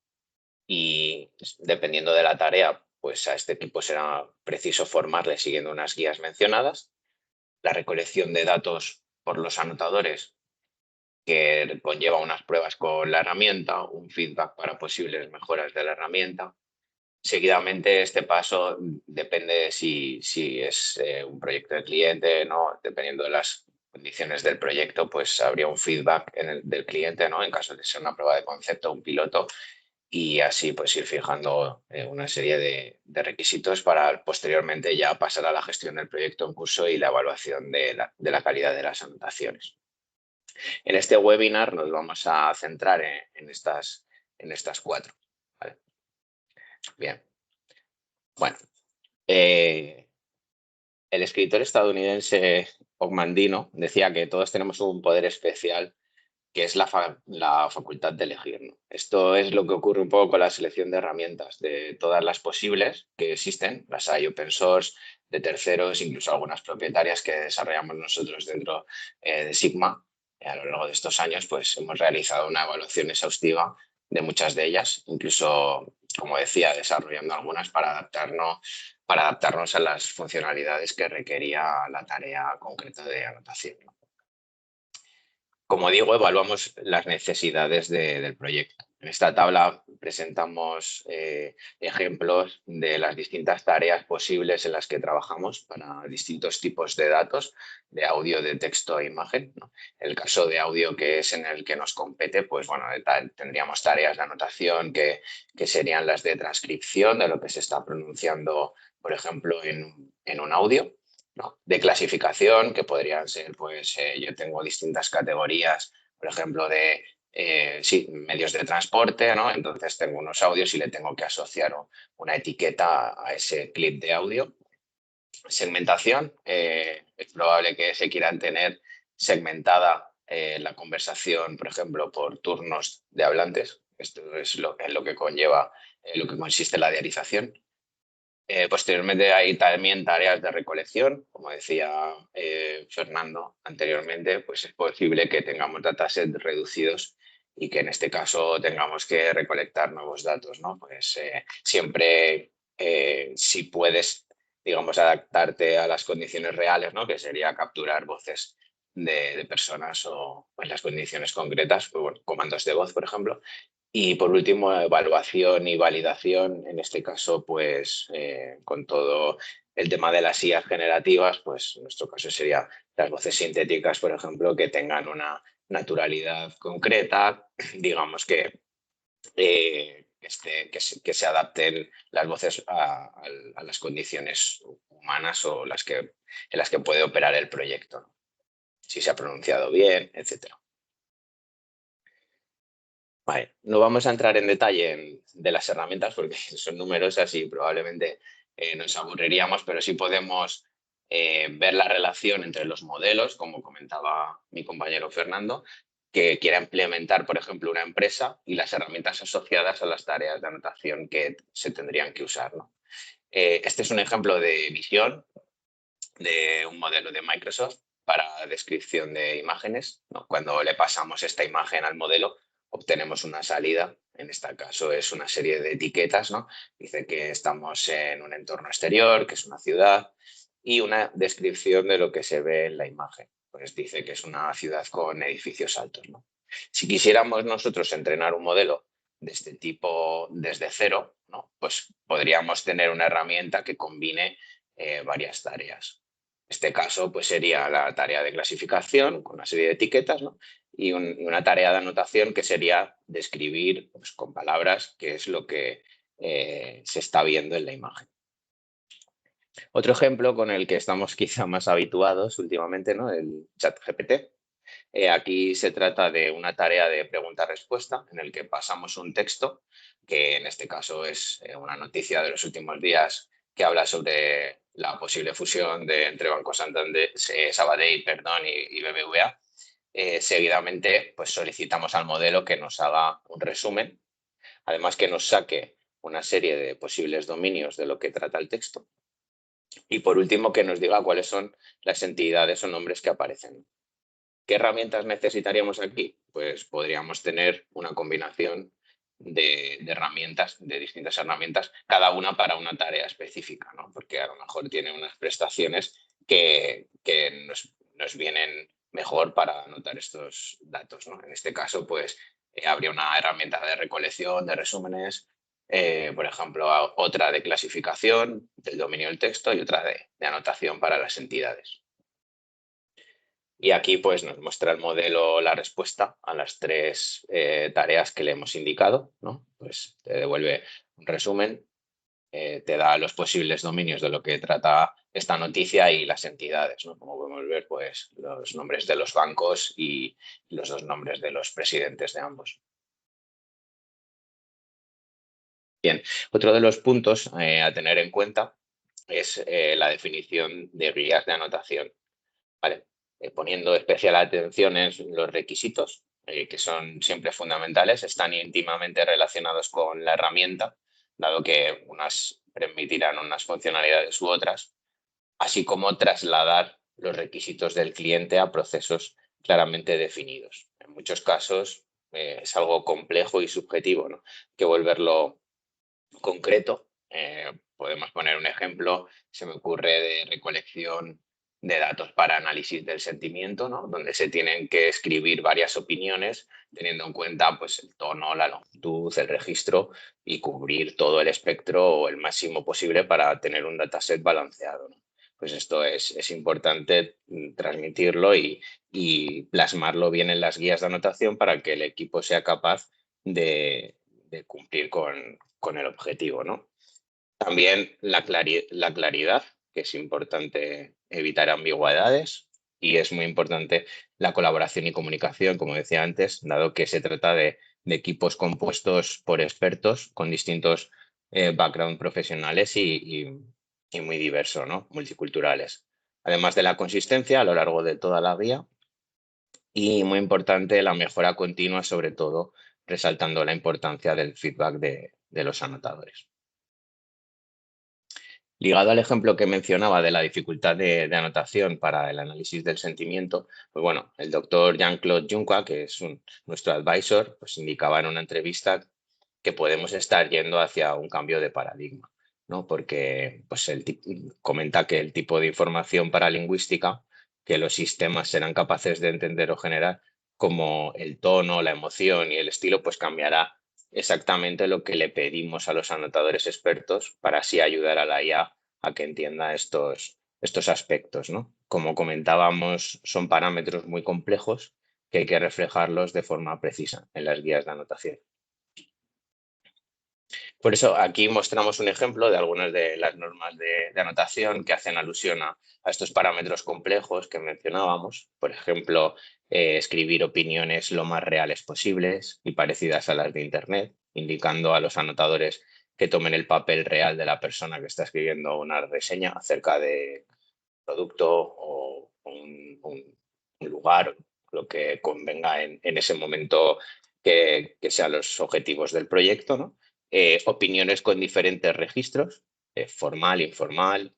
y dependiendo de la tarea, pues a este equipo será preciso formarle siguiendo unas guías mencionadas. La recolección de datos por los anotadores, que conlleva unas pruebas con la herramienta, un feedback para posibles mejoras de la herramienta. Seguidamente, este paso depende si es un proyecto de cliente, ¿no? Dependiendo de las condiciones del proyecto, pues habría un feedback del cliente, ¿no? En caso de ser una prueba de concepto o un piloto, y así pues ir fijando una serie de requisitos para posteriormente ya pasar a la gestión del proyecto en curso y la evaluación de la calidad de las anotaciones. En este webinar nos vamos a centrar en estas 4. ¿Vale? Bien. Bueno, el escritor estadounidense Ogmandino decía que todos tenemos un poder especial que es la facultad de elegir, ¿no? Esto es lo que ocurre un poco con la selección de herramientas, de todas las posibles que existen, las hay open source, de terceros, incluso algunas propietarias que desarrollamos nosotros dentro de Sigma. A lo largo de estos años pues hemos realizado una evaluación exhaustiva de muchas de ellas, incluso, como decía, desarrollando algunas para adaptarnos a las funcionalidades que requería la tarea concreta de anotación, ¿no? Como digo, evaluamos las necesidades del proyecto. En esta tabla presentamos ejemplos de las distintas tareas posibles en las que trabajamos para distintos tipos de datos, de audio, de texto e imagen, ¿no? El caso de audio, que es en el que nos compete, pues bueno, tendríamos tareas de anotación que serían las de transcripción de lo que se está pronunciando, por ejemplo, en un audio, ¿no? De clasificación, que podrían ser, pues yo tengo distintas categorías, por ejemplo, de medios de transporte, ¿no? Entonces tengo unos audios y le tengo que asociar una etiqueta a ese clip de audio. Segmentación, es probable que se quieran tener segmentada la conversación, por ejemplo, por turnos de hablantes. Esto es en lo que conlleva, lo que consiste la diarización. Posteriormente hay también tareas de recolección, como decía Fernando anteriormente, pues es posible que tengamos datasets reducidos y que en este caso tengamos que recolectar nuevos datos, ¿no? Pues siempre si puedes, digamos, adaptarte a las condiciones reales, ¿no? Que sería capturar voces de personas o en las condiciones concretas, pues, bueno, comandos de voz, por ejemplo. Y por último, evaluación y validación, en este caso, pues con todo el tema de las IAs generativas, pues en nuestro caso sería las voces sintéticas, por ejemplo, que tengan una naturalidad concreta, digamos que se adapten las voces a las condiciones humanas o en las que puede operar el proyecto, ¿no? Si se ha pronunciado bien, etcétera. Vale, no vamos a entrar en detalle de las herramientas porque son numerosas y probablemente nos aburriríamos, pero sí podemos ver la relación entre los modelos, como comentaba mi compañero Fernando, que quiera implementar, por ejemplo, una empresa y las herramientas asociadas a las tareas de anotación que se tendrían que usar, ¿no? Este es un ejemplo de visión de un modelo de Microsoft para descripción de imágenes, ¿no? Cuando le pasamos esta imagen al modelo, obtenemos una salida. En este caso es una serie de etiquetas, ¿no? Dice que estamos en un entorno exterior, que es una ciudad, y una descripción de lo que se ve en la imagen. Pues dice que es una ciudad con edificios altos, ¿no? Si quisiéramos nosotros entrenar un modelo de este tipo desde cero, ¿no? Pues podríamos tener una herramienta que combine varias tareas. En este caso, pues sería la tarea de clasificación con una serie de etiquetas, ¿no? Y una tarea de anotación que sería describir, pues, con palabras qué es lo que se está viendo en la imagen. Otro ejemplo con el que estamos quizá más habituados últimamente, ¿no? El ChatGPT. Aquí se trata de una tarea de pregunta-respuesta en el que pasamos un texto, que en este caso es una noticia de los últimos días que habla sobre la posible fusión entre Banco Santander, Sabadell, perdón, y BBVA. Seguidamente, pues solicitamos al modelo que nos haga un resumen, además que nos saque una serie de posibles dominios de lo que trata el texto. Y por último, que nos diga cuáles son las entidades o nombres que aparecen. ¿Qué herramientas necesitaríamos aquí? Pues podríamos tener una combinación de herramientas, de distintas herramientas, cada una para una tarea específica, ¿no? Porque a lo mejor tiene unas prestaciones que nos vienen mejor para anotar estos datos, ¿no? En este caso, pues habría una herramienta de recolección de resúmenes, por ejemplo, otra de clasificación del dominio del texto y otra de anotación para las entidades. Y aquí pues nos muestra el modelo la respuesta a las tres tareas que le hemos indicado, ¿no? Pues te devuelve un resumen, te da los posibles dominios de lo que trata esta noticia y las entidades, ¿no? Como podemos ver, pues los nombres de los bancos y los dos nombres de los presidentes de ambos. Bien, otro de los puntos a tener en cuenta es la definición de guías de anotación, ¿vale? Poniendo especial atención en los requisitos, que son siempre fundamentales, están íntimamente relacionados con la herramienta, dado que unas permitirán unas funcionalidades u otras, así como trasladar los requisitos del cliente a procesos claramente definidos. En muchos casos es algo complejo y subjetivo, ¿no? Hay que volverlo concreto. Podemos poner un ejemplo, se me ocurre, de recolección de datos para análisis del sentimiento, ¿no? Donde se tienen que escribir varias opiniones teniendo en cuenta pues, el tono, la longitud, el registro y cubrir todo el espectro o el máximo posible para tener un dataset balanceado, ¿no? Pues esto es importante transmitirlo y plasmarlo bien en las guías de anotación para que el equipo sea capaz de cumplir con el objetivo, ¿no? También la claridad, que es importante evitar ambigüedades, y es muy importante la colaboración y comunicación, como decía antes, dado que se trata de equipos compuestos por expertos con distintos background profesionales y muy diversos, ¿no? Multiculturales. Además de la consistencia a lo largo de toda la guía y muy importante la mejora continua, sobre todo resaltando la importancia del feedback de los anotadores. Ligado al ejemplo que mencionaba de la dificultad de anotación para el análisis del sentimiento, pues bueno, el doctor Jean-Claude Juncker, que es nuestro advisor, pues indicaba en una entrevista que podemos estar yendo hacia un cambio de paradigma, ¿no? Porque pues comenta que el tipo de información paralingüística que los sistemas serán capaces de entender o generar, como el tono, la emoción y el estilo, pues cambiará exactamente lo que le pedimos a los anotadores expertos para así ayudar a la IA a que entienda estos aspectos, ¿no? Como comentábamos, son parámetros muy complejos que hay que reflejarlos de forma precisa en las guías de anotación. Por eso aquí mostramos un ejemplo de algunas de las normas de anotación que hacen alusión a estos parámetros complejos que mencionábamos. Por ejemplo, escribir opiniones lo más reales posibles y parecidas a las de Internet, indicando a los anotadores que tomen el papel real de la persona que está escribiendo una reseña acerca de producto o un lugar, lo que convenga en ese momento que sean los objetivos del proyecto, ¿no? Opiniones con diferentes registros, formal, informal,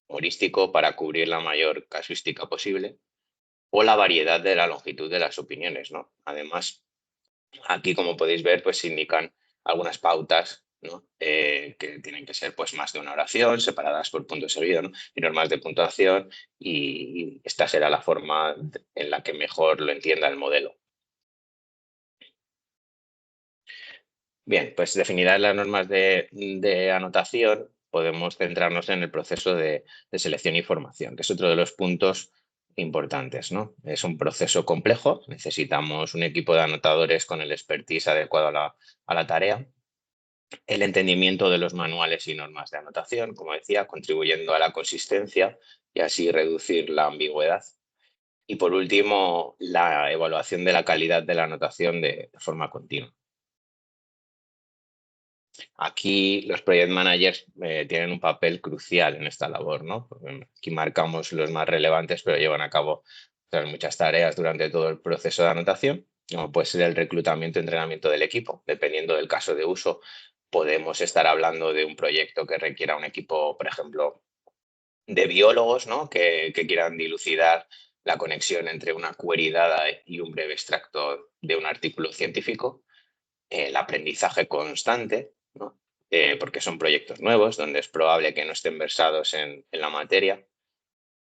humorístico, para cubrir la mayor casuística posible, o la variedad de la longitud de las opiniones, ¿no? Además, aquí, como podéis ver, pues se indican algunas pautas, ¿no? Que tienen que ser pues más de una oración, separadas por punto seguido, ¿no? Y normas de puntuación, y esta será la forma en la que mejor lo entienda el modelo. Bien, pues definidas las normas de anotación, podemos centrarnos en el proceso de selección y formación, que es otro de los puntos importantes, ¿no? Es un proceso complejo, necesitamos un equipo de anotadores con el expertise adecuado a la tarea, el entendimiento de los manuales y normas de anotación, como decía, contribuyendo a la consistencia y así reducir la ambigüedad. Y por último, la evaluación de la calidad de la anotación de forma continua. Aquí los project managers tienen un papel crucial en esta labor, ¿no? Aquí marcamos los más relevantes, pero llevan a cabo muchas tareas durante todo el proceso de anotación, como puede ser el reclutamiento y entrenamiento del equipo. Dependiendo del caso de uso, podemos estar hablando de un proyecto que requiera un equipo, por ejemplo, de biólogos, ¿no? que quieran dilucidar la conexión entre una query dada y un breve extracto de un artículo científico, el aprendizaje constante, ¿no? Porque son proyectos nuevos donde es probable que no estén versados en la materia.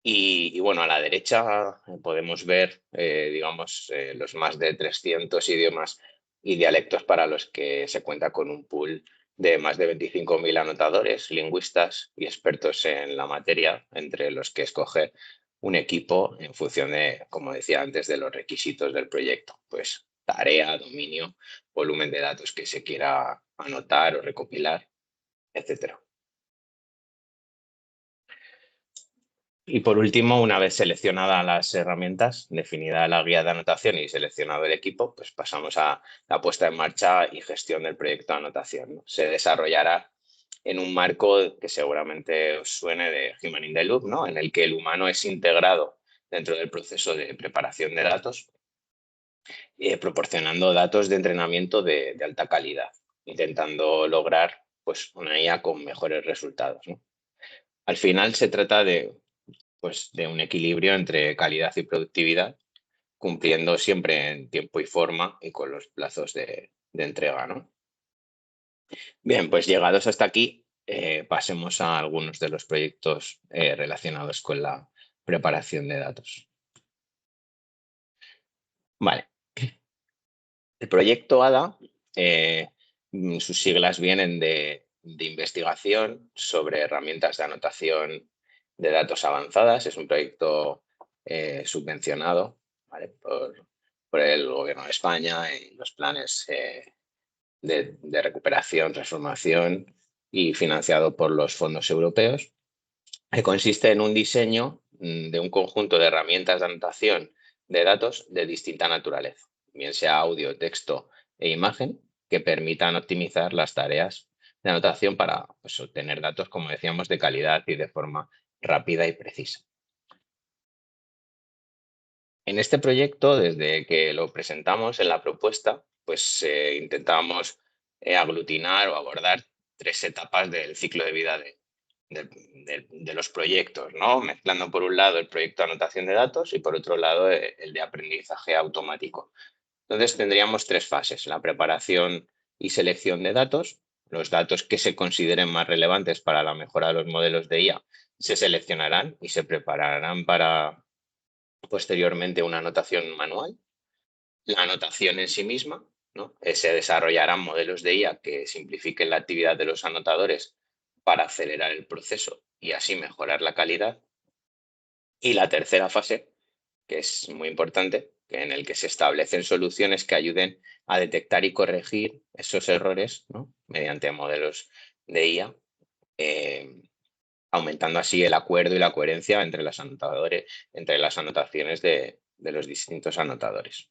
Y bueno, a la derecha podemos ver, digamos, los más de 300 idiomas y dialectos para los que se cuenta con un pool de más de 25.000 anotadores, lingüistas y expertos en la materia, entre los que escoger un equipo en función de, como decía antes, de los requisitos del proyecto. Pues tarea, dominio, volumen de datos que se quiera anotar o recopilar, etcétera. Y por último, una vez seleccionadas las herramientas, definida la guía de anotación y seleccionado el equipo, pues pasamos a la puesta en marcha y gestión del proyecto de anotación, ¿no? Se desarrollará en un marco que seguramente os suene de Human in the Loop, ¿no? En el que el humano es integrado dentro del proceso de preparación de datos, proporcionando datos de entrenamiento de alta calidad, intentando lograr pues, una IA con mejores resultados, ¿no? Al final se trata de un equilibrio entre calidad y productividad, cumpliendo siempre en tiempo y forma y con los plazos de entrega, ¿no? Bien, pues llegados hasta aquí, pasemos a algunos de los proyectos relacionados con la preparación de datos. Vale. El proyecto ADA, sus siglas vienen de investigación sobre herramientas de anotación de datos avanzadas. Es un proyecto subvencionado, ¿vale? por el Gobierno de España y los planes de recuperación, transformación y financiado por los fondos europeos, que consiste en un diseño de un conjunto de herramientas de anotación de datos de distinta naturaleza, bien sea audio, texto e imagen, que permitan optimizar las tareas de anotación para pues, obtener datos, como decíamos, de calidad y de forma rápida y precisa. En este proyecto, desde que lo presentamos en la propuesta, pues intentábamos aglutinar o abordar 3 etapas del ciclo de vida de los proyectos, ¿no? Mezclando por un lado el proyecto de anotación de datos y por otro lado el de aprendizaje automático. Entonces tendríamos 3 fases: la preparación y selección de datos, los datos que se consideren más relevantes para la mejora de los modelos de IA se seleccionarán y se prepararán para posteriormente una anotación manual. La anotación en sí misma, ¿no? Se desarrollarán modelos de IA que simplifiquen la actividad de los anotadores para acelerar el proceso y así mejorar la calidad. Y la tercera fase, que es muy importante, en el que se establecen soluciones que ayuden a detectar y corregir esos errores, ¿no? Mediante modelos de IA, aumentando así el acuerdo y la coherencia entre entre las anotaciones de los distintos anotadores.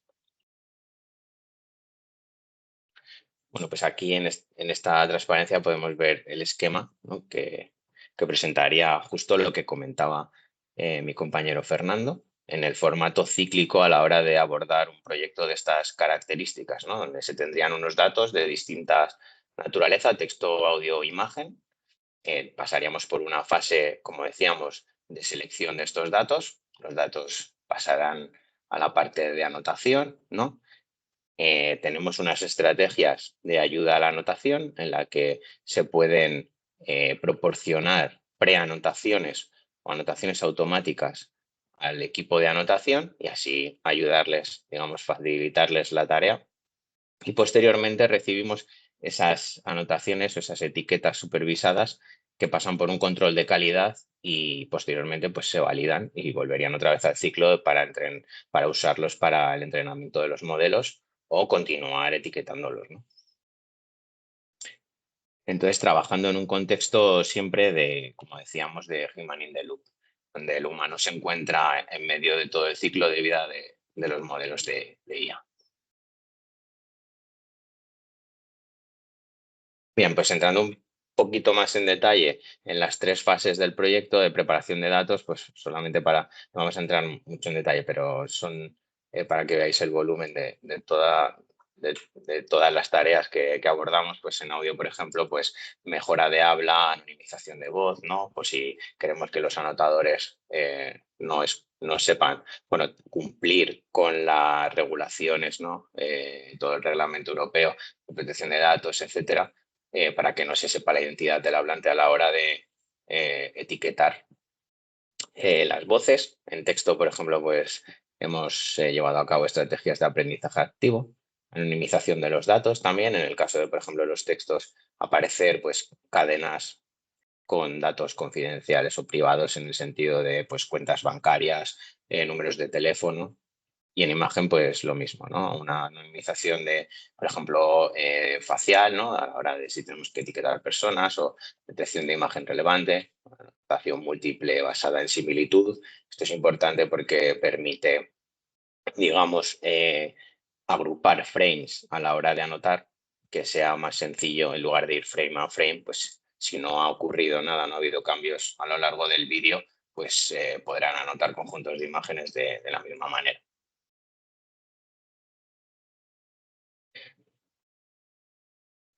Bueno, pues aquí en esta transparencia podemos ver el esquema, ¿no? que presentaría justo lo que comentaba mi compañero Fernando, en el formato cíclico a la hora de abordar un proyecto de estas características, ¿no? Donde se tendrían unos datos de distintas naturaleza, texto, audio, imagen. Pasaríamos por una fase, como decíamos, de selección de estos datos. Los datos pasarán a la parte de anotación, ¿no? Tenemos unas estrategias de ayuda a la anotación en la que se pueden proporcionar preanotaciones o anotaciones automáticas al equipo de anotación y así ayudarles, digamos, facilitarles la tarea. Y posteriormente recibimos esas anotaciones o esas etiquetas supervisadas que pasan por un control de calidad y posteriormente pues, se validan y volverían otra vez al ciclo para usarlos para el entrenamiento de los modelos o continuar etiquetándolos, ¿no? Entonces, trabajando en un contexto siempre de, como decíamos, de Human in the Loop, donde el humano se encuentra en medio de todo el ciclo de vida de los modelos de IA. Bien, pues entrando un poquito más en detalle en las 3 fases del proyecto de preparación de datos, pues solamente no vamos a entrar mucho en detalle, pero son para que veáis el volumen de toda de todas las tareas que abordamos, pues en audio, por ejemplo, pues mejora de habla, anonimización de voz, ¿no? Pues si queremos que los anotadores no sepan, bueno, cumplir con las regulaciones, ¿no? Todo el reglamento europeo de protección de datos, etcétera, para que no se sepa la identidad del hablante a la hora de etiquetar las voces. En texto, por ejemplo, pues hemos llevado a cabo estrategias de aprendizaje activo, anonimización de los datos también. En el caso de, por ejemplo, los textos, aparecer pues cadenas con datos confidenciales o privados en el sentido de pues cuentas bancarias, números de teléfono. Y en imagen, pues lo mismo, ¿no? Una anonimización de, por ejemplo, facial, ¿no? A la hora de si tenemos que etiquetar personas o detección de imagen relevante, anotación múltiple basada en similitud. Esto es importante porque permite, digamos, agrupar frames a la hora de anotar, que sea más sencillo en lugar de ir frame a frame, pues si no ha ocurrido nada, no ha habido cambios a lo largo del vídeo, pues podrán anotar conjuntos de imágenes de la misma manera.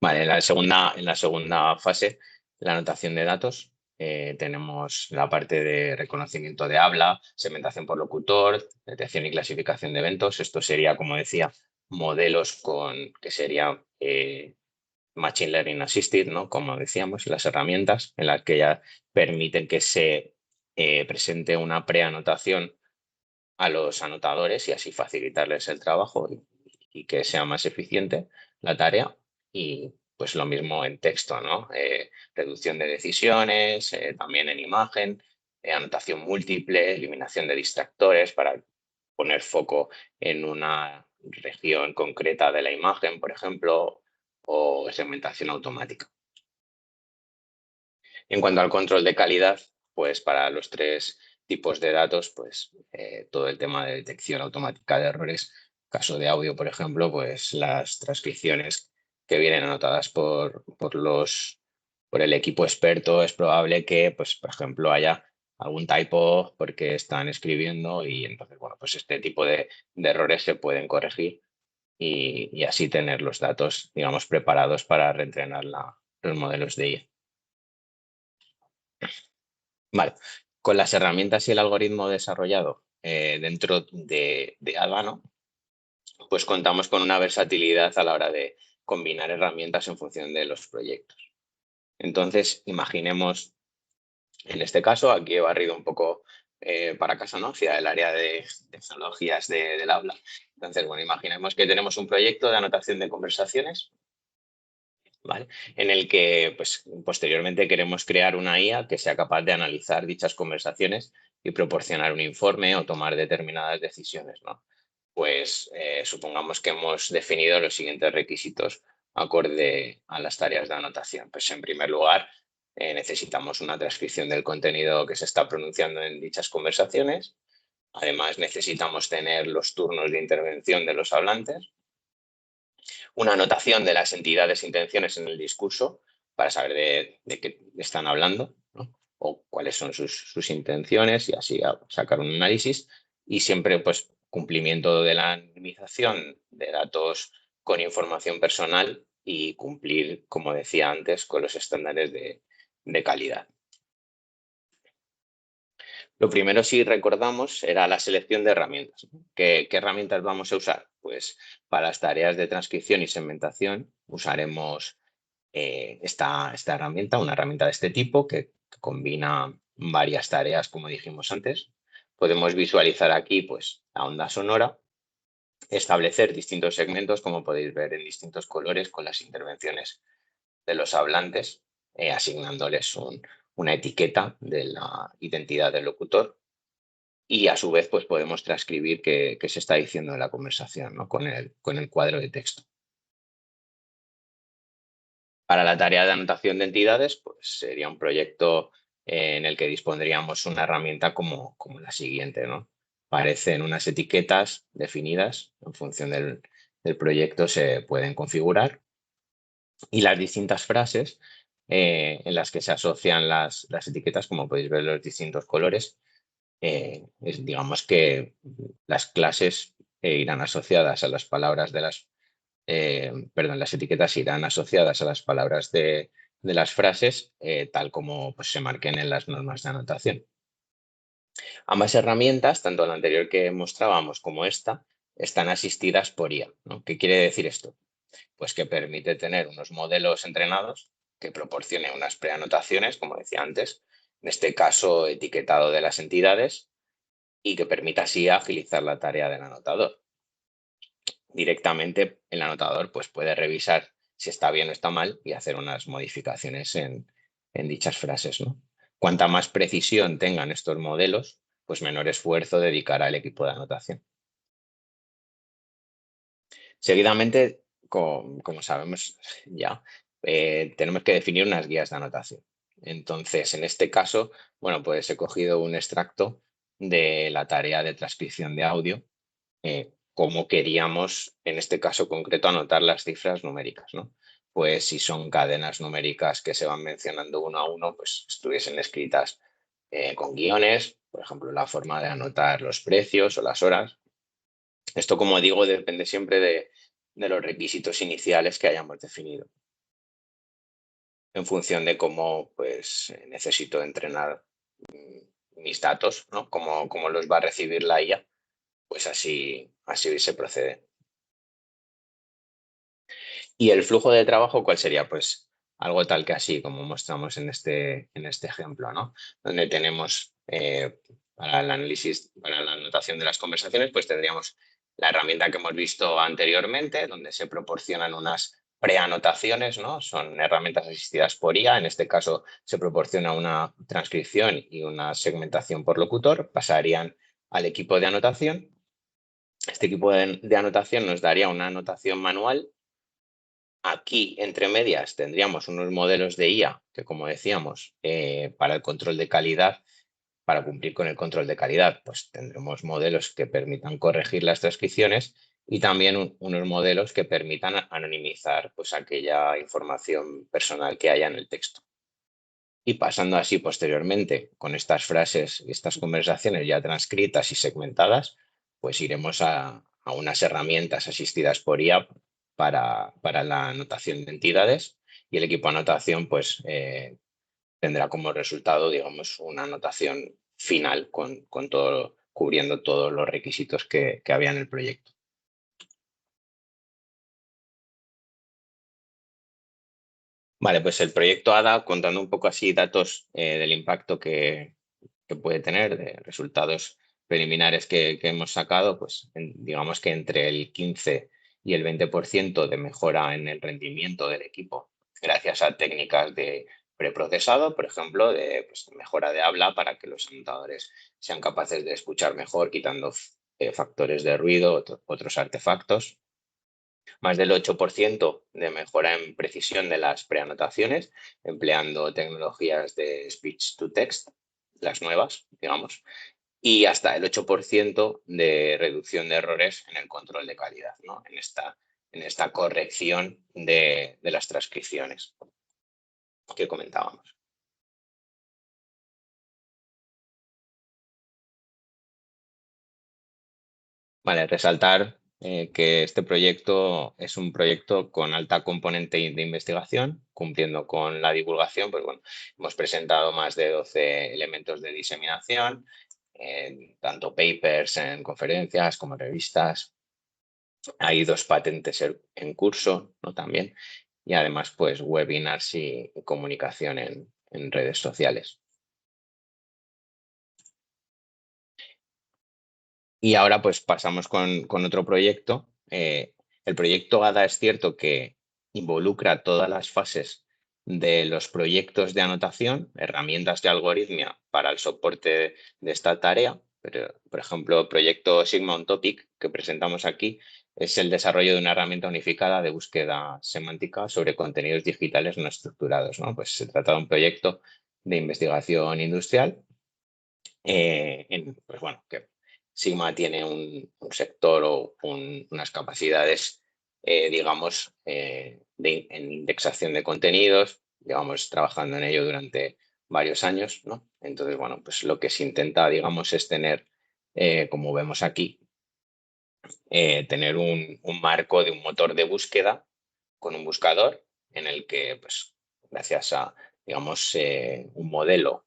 Vale, en la segunda fase, la anotación de datos, tenemos la parte de reconocimiento de habla, segmentación por locutor, detección y clasificación de eventos. Esto sería, como decía, modelos que sería Machine Learning Assisted, ¿no? Como decíamos, las herramientas en las que ya permiten que se presente una preanotación a los anotadores y así facilitarles el trabajo y que sea más eficiente la tarea. Y pues lo mismo en texto, ¿no? Reducción de decisiones, también en imagen, anotación múltiple, eliminación de distractores para poner foco en una región concreta de la imagen, por ejemplo, o segmentación automática. En cuanto al control de calidad, pues para los 3 tipos de datos, pues todo el tema de detección automática de errores. Caso de audio, por ejemplo, pues las transcripciones que vienen anotadas por el equipo experto, es probable que, pues, por ejemplo, haya algún typo porque están escribiendo y entonces, bueno, pues este tipo de errores se pueden corregir y así tener los datos, digamos, preparados para reentrenar los modelos de IA. Vale, con las herramientas y el algoritmo desarrollado dentro de Albano, pues contamos con una versatilidad a la hora de combinar herramientas en función de los proyectos. Entonces, imaginemos, en este caso, aquí he barrido un poco para casa, ¿no? Hacia el área de tecnologías del habla. Entonces, bueno, imaginemos que tenemos un proyecto de anotación de conversaciones, ¿vale? En el que pues, posteriormente queremos crear una IA que sea capaz de analizar dichas conversaciones y proporcionar un informe o tomar determinadas decisiones, ¿no? Pues supongamos que hemos definido los siguientes requisitos acorde a las tareas de anotación. Pues en primer lugar, necesitamos una transcripción del contenido que se está pronunciando en dichas conversaciones. Además, necesitamos tener los turnos de intervención de los hablantes, una anotación de las entidades e intenciones en el discurso para saber de qué están hablando, ¿no? O cuáles son sus intenciones y así sacar un análisis. Y siempre, pues, cumplimiento de la anonimización de datos con información personal y cumplir, como decía antes, con los estándares de calidad. Lo primero, si recordamos, era la selección de herramientas. ¿Qué herramientas vamos a usar? Pues para las tareas de transcripción y segmentación usaremos esta herramienta, una herramienta de este tipo que combina varias tareas, como dijimos antes. Podemos visualizar aquí pues, la onda sonora, establecer distintos segmentos, como podéis ver, en distintos colores con las intervenciones de los hablantes, asignándoles una etiqueta de la identidad del locutor. Y a su vez, pues podemos transcribir qué se está diciendo en la conversación, ¿no? con el cuadro de texto. Para la tarea de anotación de entidades, pues sería un proyecto en el que dispondríamos una herramienta como la siguiente, ¿no? Aparecen unas etiquetas definidas en función del proyecto, se pueden configurar y las distintas frases en las que se asocian las etiquetas, como podéis ver los distintos colores, digamos que las clases irán asociadas a las palabras de las las etiquetas irán asociadas a las palabras de las frases, tal como pues, se marquen en las normas de anotación. Ambas herramientas, tanto la anterior que mostrábamos como esta, están asistidas por IA, ¿no? ¿Qué quiere decir esto? Pues que permite tener unos modelos entrenados que proporcionen unas preanotaciones, como decía antes, en este caso etiquetado de las entidades, y que permita así agilizar la tarea del anotador. Directamente el anotador pues, puede revisar si está bien o está mal y hacer unas modificaciones en dichas frases, ¿no? Cuanta más precisión tengan estos modelos, pues menor esfuerzo dedicará el equipo de anotación. Seguidamente, como sabemos ya, tenemos que definir unas guías de anotación. Entonces, en este caso, bueno, pues he cogido un extracto de la tarea de transcripción de audio, cómo queríamos, en este caso concreto, anotar las cifras numéricas, ¿no? Pues si son cadenas numéricas que se van mencionando uno a uno, pues estuviesen escritas con guiones, por ejemplo, la forma de anotar los precios o las horas. Esto, como digo, depende siempre de los requisitos iniciales que hayamos definido. En función de cómo pues, necesito entrenar mis datos, ¿no? Cómo los va a recibir la IA, pues así se procede. ¿Y el flujo de trabajo cuál sería? Pues algo tal que así, como mostramos en este ejemplo, ¿no? Donde tenemos para el análisis, para la anotación de las conversaciones, pues tendríamos la herramienta que hemos visto anteriormente, donde se proporcionan unas preanotaciones, ¿no? Son herramientas asistidas por IA. En este caso se proporciona una transcripción y una segmentación por locutor. Pasarían al equipo de anotación. Este equipo de anotación nos daría una anotación manual. Aquí, entre medias, tendríamos unos modelos de IA que, como decíamos, para el control de calidad, para cumplir con el control de calidad, pues tendremos modelos que permitan corregir las transcripciones y también unos modelos que permitan anonimizar pues, aquella información personal que haya en el texto. Y pasando así posteriormente con estas frases y estas conversaciones ya transcritas y segmentadas, pues iremos a unas herramientas asistidas por IA para la anotación de entidades, y el equipo de anotación pues tendrá como resultado, digamos, una anotación final con todo, cubriendo todos los requisitos que había en el proyecto. Vale, pues el proyecto ADA, contando un poco así datos del impacto que puede tener, de resultados preliminares que hemos sacado, pues digamos que entre el 15 y el 20% de mejora en el rendimiento del equipo, gracias a técnicas de preprocesado, por ejemplo, de pues, mejora de habla para que los anotadores sean capaces de escuchar mejor, quitando factores de ruido, otros artefactos. Más del 8% de mejora en precisión de las preanotaciones, empleando tecnologías de speech to text, las nuevas, digamos, y hasta el 8% de reducción de errores en el control de calidad, ¿no? En esta corrección de las transcripciones que comentábamos. Vale, resaltar que este proyecto es un proyecto con alta componente de investigación, cumpliendo con la divulgación. Pues bueno, hemos presentado más de 12 elementos de diseminación, tanto papers en conferencias como revistas. Hay 2 patentes en curso, ¿no? También, y además pues webinars y comunicación en redes sociales. Y ahora pues pasamos con otro proyecto. El proyecto ADA es cierto que involucra todas las fases de los proyectos de anotación, herramientas de algoritmia para el soporte de esta tarea. Pero, por ejemplo, el proyecto Sigma on Topic que presentamos aquí es el desarrollo de una herramienta unificada de búsqueda semántica sobre contenidos digitales no estructurados, ¿no? Pues se trata de un proyecto de investigación industrial pues bueno, que Sigma tiene un sector o unas capacidades, digamos, en indexación de contenidos, digamos, trabajando en ello durante varios años, ¿no? Entonces, bueno, pues lo que se intenta, digamos, es tener, como vemos aquí, tener un marco de un motor de búsqueda con un buscador en el que, pues, gracias a, digamos, un modelo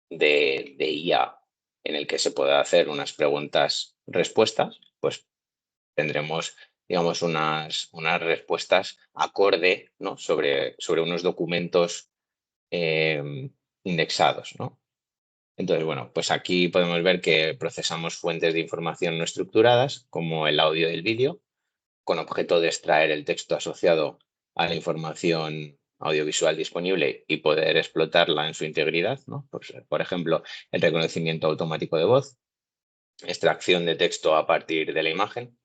de IA en el que se pueda hacer unas preguntas-respuestas, pues tendremos, digamos, unas respuestas acorde, ¿no? sobre unos documentos indexados, ¿no? Entonces, bueno, pues aquí podemos ver que procesamos fuentes de información no estructuradas, como el audio y el vídeo, con objeto de extraer el texto asociado a la información audiovisual disponible y poder explotarla en su integridad, ¿no? Pues, por ejemplo, el reconocimiento automático de voz, extracción de texto a partir de la imagen.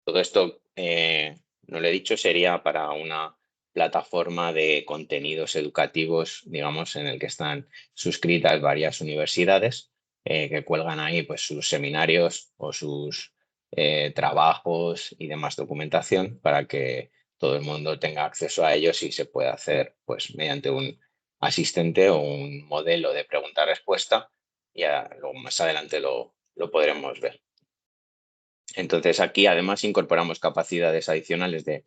Todo esto, no lo he dicho, sería para una plataforma de contenidos educativos, digamos, en el que están suscritas varias universidades que cuelgan ahí pues, sus seminarios o sus trabajos y demás documentación para que todo el mundo tenga acceso a ellos y se pueda hacer pues, mediante un asistente o un modelo de pregunta-respuesta. Ya luego más adelante lo podremos ver. Entonces aquí además incorporamos capacidades adicionales de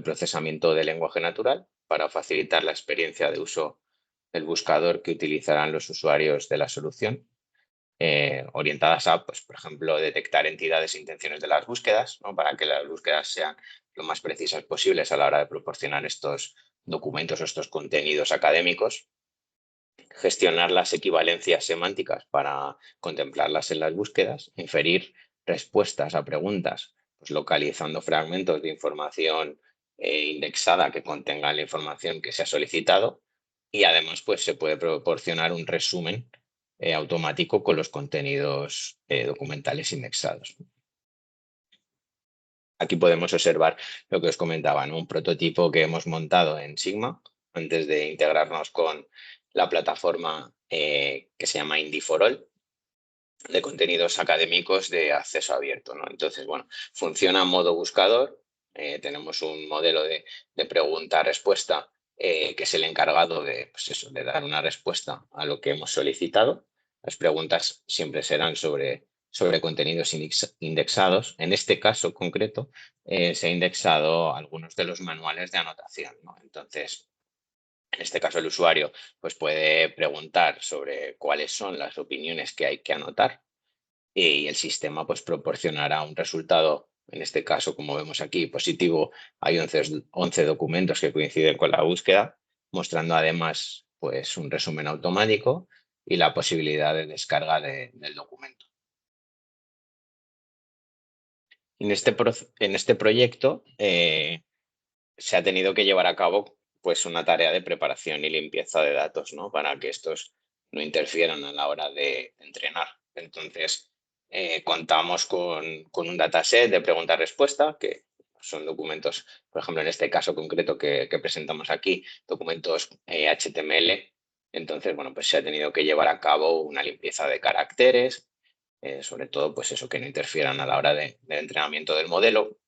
procesamiento de lenguaje natural para facilitar la experiencia de uso del buscador que utilizarán los usuarios de la solución, orientadas a, pues, por ejemplo, detectar entidades e intenciones de las búsquedas, ¿no? Para que las búsquedas sean lo más precisas posibles a la hora de proporcionar estos documentos o estos contenidos académicos, gestionar las equivalencias semánticas para contemplarlas en las búsquedas, inferir respuestas a preguntas, pues localizando fragmentos de información indexada que contengan la información que se ha solicitado, y además pues, se puede proporcionar un resumen automático con los contenidos documentales indexados. Aquí podemos observar lo que os comentaba, ¿no? Un prototipo que hemos montado en Sigma antes de integrarnos con la plataforma que se llama Indie4All, de contenidos académicos de acceso abierto, ¿no? Entonces, bueno, funciona en modo buscador. Tenemos un modelo de pregunta-respuesta que es el encargado de, pues eso, de dar una respuesta a lo que hemos solicitado. Las preguntas siempre serán sobre contenidos indexados. En este caso concreto, se ha indexado algunos de los manuales de anotación, ¿no? Entonces, en este caso, el usuario pues, puede preguntar sobre cuáles son las opiniones que hay que anotar y el sistema pues, proporcionará un resultado, en este caso, como vemos aquí, positivo. Hay 11 documentos que coinciden con la búsqueda, mostrando además pues, un resumen automático y la posibilidad de descarga del documento. En este proyecto se ha tenido que llevar a cabo pues, una tarea de preparación y limpieza de datos, ¿no? Para que estos no interfieran a la hora de entrenar. Entonces, contamos con un dataset de pregunta-respuesta, que son documentos, por ejemplo, en este caso concreto que presentamos aquí, documentos HTML. Entonces, bueno, pues se ha tenido que llevar a cabo una limpieza de caracteres, sobre todo, pues eso, que no interfieran a la hora del entrenamiento del modelo,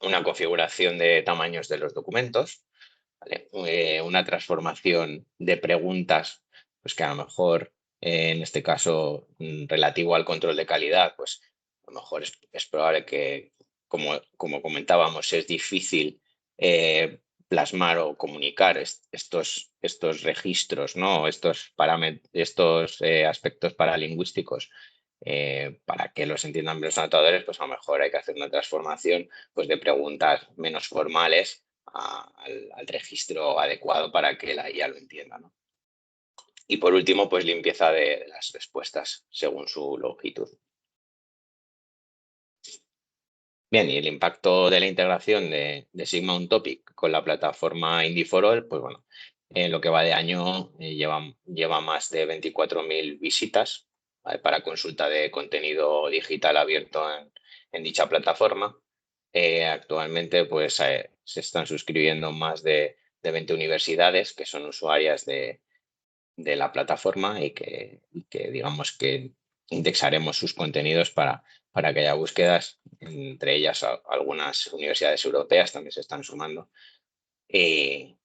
una configuración de tamaños de los documentos, ¿vale? Una transformación de preguntas, pues que a lo mejor, en este caso, relativo al control de calidad, pues a lo mejor es probable que, como comentábamos, es difícil plasmar o comunicar estos registros, ¿no? Estos aspectos paralingüísticos para que los entiendan los anotadores, pues a lo mejor hay que hacer una transformación pues, de preguntas menos formales al registro adecuado para que la IA lo entienda, ¿no? Y por último, pues limpieza de las respuestas según su longitud. Bien, y el impacto de la integración de Sigma on Topic con la plataforma Indie4All, pues bueno, en lo que va de año lleva más de 24.000 visitas, ¿vale? Para consulta de contenido digital abierto en dicha plataforma. Actualmente pues se están suscribiendo más de 20 universidades que son usuarias de la plataforma y que digamos que indexaremos sus contenidos para que haya búsquedas, entre ellas algunas universidades europeas también se están sumando. Y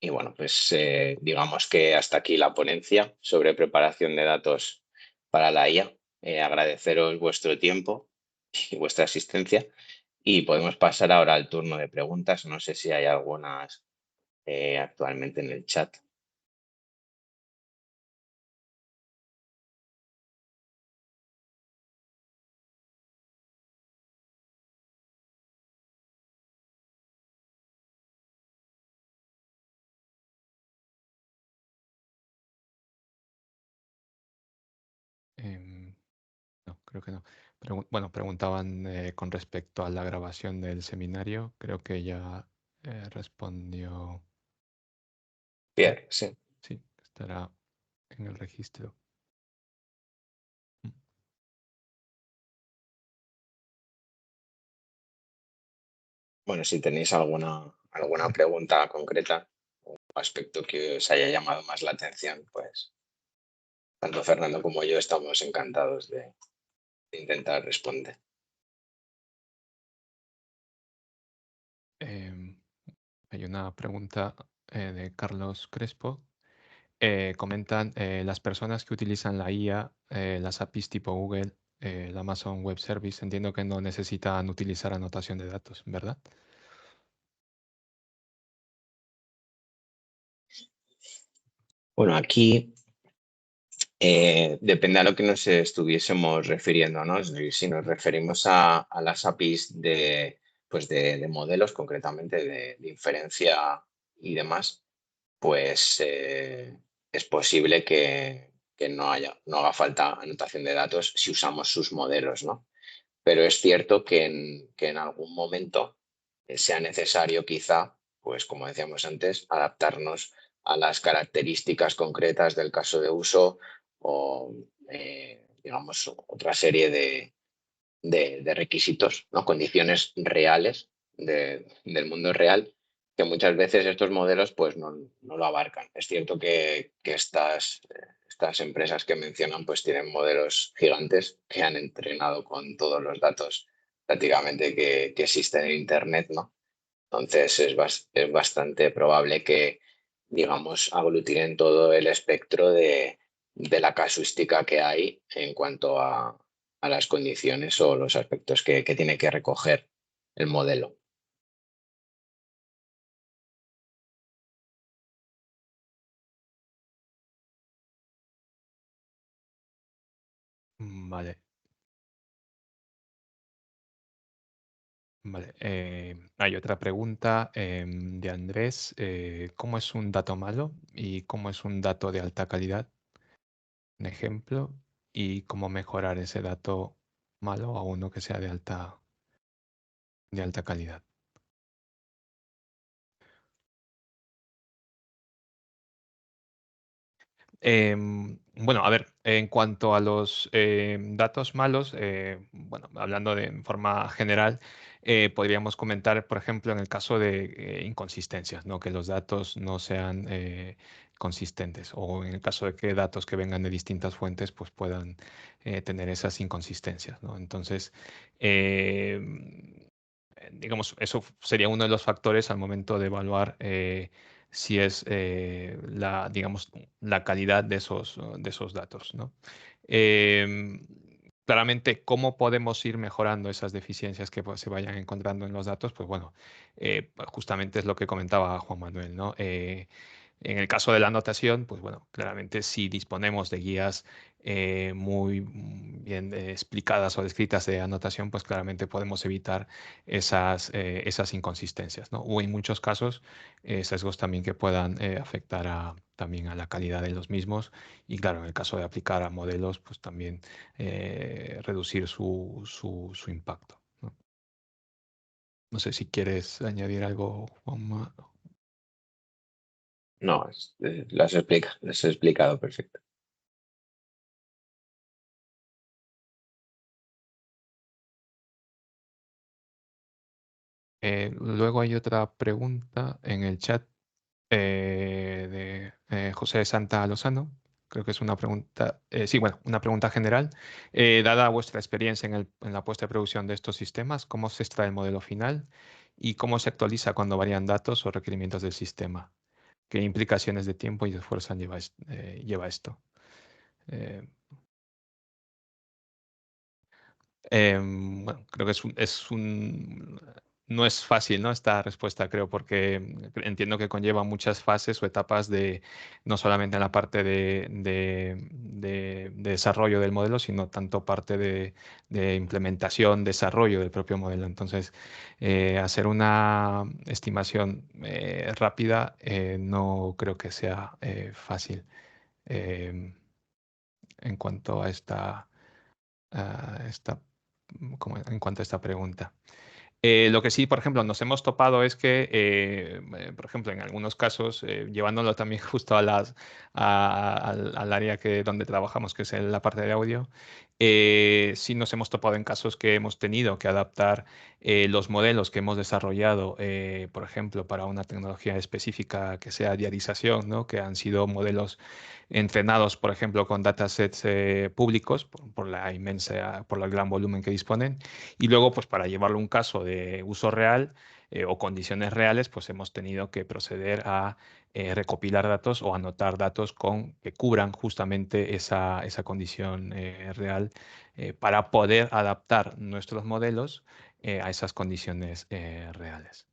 bueno, pues digamos que hasta aquí la ponencia sobre preparación de datos para la IA. Agradeceros vuestro tiempo y vuestra asistencia. Y podemos pasar ahora al turno de preguntas. No sé si hay algunas actualmente en el chat. No, creo que no. Bueno, preguntaban con respecto a la grabación del seminario. Creo que ya respondió. Pierre, sí. Sí, estará en el registro. Bueno, si tenéis alguna pregunta concreta o aspecto que os haya llamado más la atención, pues tanto Fernando como yo estamos encantados de intentar responder. Hay una pregunta de Carlos Crespo. Comentan las personas que utilizan la IA, las APIs tipo Google, el Amazon Web Service, entiendo que no necesitan utilizar anotación de datos, ¿verdad? Bueno, aquí depende a lo que nos estuviésemos refiriendo, ¿no? Si nos referimos a las APIs pues de modelos, concretamente de inferencia y demás, pues es posible que no haga falta anotación de datos si usamos sus modelos, ¿no? Pero es cierto que en algún momento sea necesario quizá, pues como decíamos antes, adaptarnos a las características concretas del caso de uso o, digamos, otra serie de requisitos, ¿no? Condiciones reales del mundo real, que muchas veces estos modelos pues no lo abarcan. Es cierto que estas empresas que mencionan pues tienen modelos gigantes que han entrenado con todos los datos prácticamente que existen en Internet, ¿no? Entonces es bastante probable que, digamos, aglutinen todo el espectro de la casuística que hay en cuanto a las condiciones o los aspectos que tiene que recoger el modelo. Vale. Vale. Hay otra pregunta de Andrés. ¿Cómo es un dato malo y cómo es un dato de alta calidad? Un ejemplo. Y cómo mejorar ese dato malo a uno que sea de alta calidad. Bueno, a ver, en cuanto a los datos malos, bueno, hablando de forma general, podríamos comentar, por ejemplo, en el caso de inconsistencias, ¿no? Que los datos no sean consistentes o en el caso de que datos que vengan de distintas fuentes, pues puedan tener esas inconsistencias, ¿no? Entonces, digamos, eso sería uno de los factores al momento de evaluar si es digamos, la calidad de esos datos, ¿no? Em, Claramente, ¿cómo podemos ir mejorando esas deficiencias que pues, se vayan encontrando en los datos? Pues bueno, pues, justamente es lo que comentaba Juan Manuel, ¿no? En el caso de la anotación, pues bueno, claramente si disponemos de guías muy bien explicadas o descritas de anotación, pues claramente podemos evitar esas inconsistencias, ¿no? O en muchos casos, sesgos también que puedan afectar también a la calidad de los mismos. Y claro, en el caso de aplicar a modelos, pues también reducir su impacto, ¿no? No sé si quieres añadir algo, Juanma. No, las he explicado perfecto. Luego hay otra pregunta en el chat de José Santa Lozano. Creo que es una pregunta, sí, bueno, una pregunta general. Dada vuestra experiencia en la puesta de producción de estos sistemas, ¿cómo se extrae el modelo final y cómo se actualiza cuando varían datos o requerimientos del sistema? ¿Qué implicaciones de tiempo y de esfuerzo lleva esto? Eh, Bueno, creo que no es fácil, ¿no? Esta respuesta, creo, porque entiendo que conlleva muchas fases o etapas no solamente en la parte de desarrollo del modelo, sino tanto parte de implementación, desarrollo del propio modelo. Entonces, hacer una estimación rápida no creo que sea fácil em, en cuanto a esta en cuanto a esta pregunta. Lo que sí, por ejemplo, nos hemos topado es que, por ejemplo, en algunos casos, llevándolo también justo al área donde trabajamos, que es en la parte de audio, sí nos hemos topado en casos que hemos tenido que adaptar los modelos que hemos desarrollado, por ejemplo, para una tecnología específica que sea diarización, ¿no? Que han sido modelos entrenados, por ejemplo, con datasets públicos por el gran volumen que disponen. Y luego, pues para llevarlo a un caso de uso real o condiciones reales, pues hemos tenido que proceder a recopilar datos o anotar datos que cubran justamente esa condición real para poder adaptar nuestros modelos a esas condiciones reales.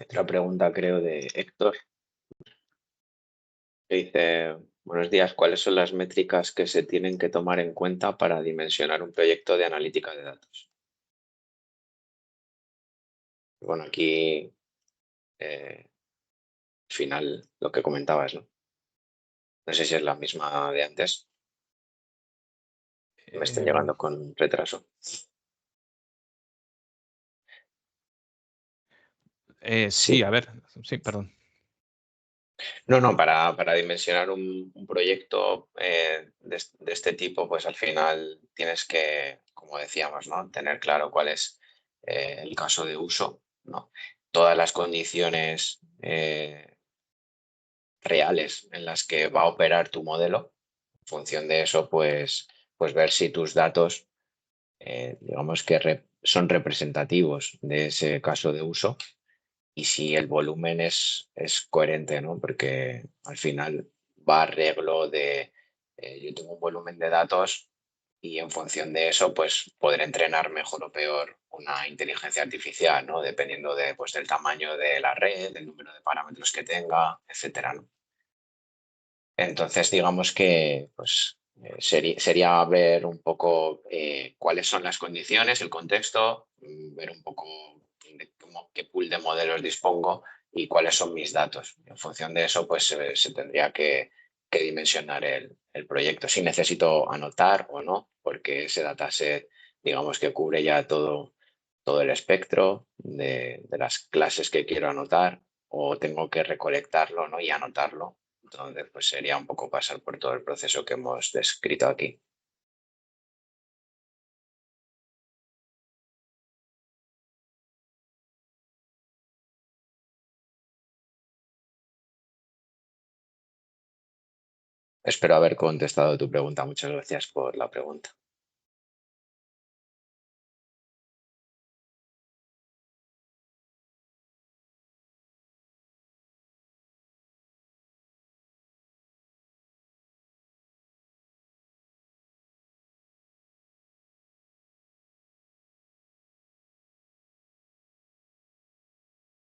Otra pregunta, creo, de Héctor, que dice, buenos días, ¿cuáles son las métricas que se tienen que tomar en cuenta para dimensionar un proyecto de analítica de datos? Bueno, aquí, al final, lo que comentabas, ¿no? No sé si es la misma de antes, me estén Em, llegando con retraso. sí, Sí, a ver, sí, perdón. no, para dimensionar un proyecto de este tipo, pues al final tienes que, como decíamos, ¿no? Tener claro cuál es el caso de uso, ¿no? Todas las condiciones reales en las que va a operar tu modelo. En función de eso, pues ver si tus datos, digamos que son representativos de ese caso de uso y si el volumen es coherente, ¿no? Porque al final va a arreglo de, yo tengo un volumen de datos y en función de eso, pues poder entrenar mejor o peor una inteligencia artificial, ¿no? Dependiendo de, pues, del tamaño de la red, del número de parámetros que tenga, etcétera, ¿no? Entonces, digamos que pues, sería ver un poco cuáles son las condiciones, el contexto, ver un poco qué pool de modelos dispongo y cuáles son mis datos. En función de eso, pues se tendría que dimensionar el proyecto, si necesito anotar o no, porque ese dataset, digamos que cubre ya todo el espectro de las clases que quiero anotar o tengo que recolectarlo, ¿no? Y anotarlo. Entonces, pues sería un poco pasar por todo el proceso que hemos descrito aquí. Espero haber contestado tu pregunta. Muchas gracias por la pregunta.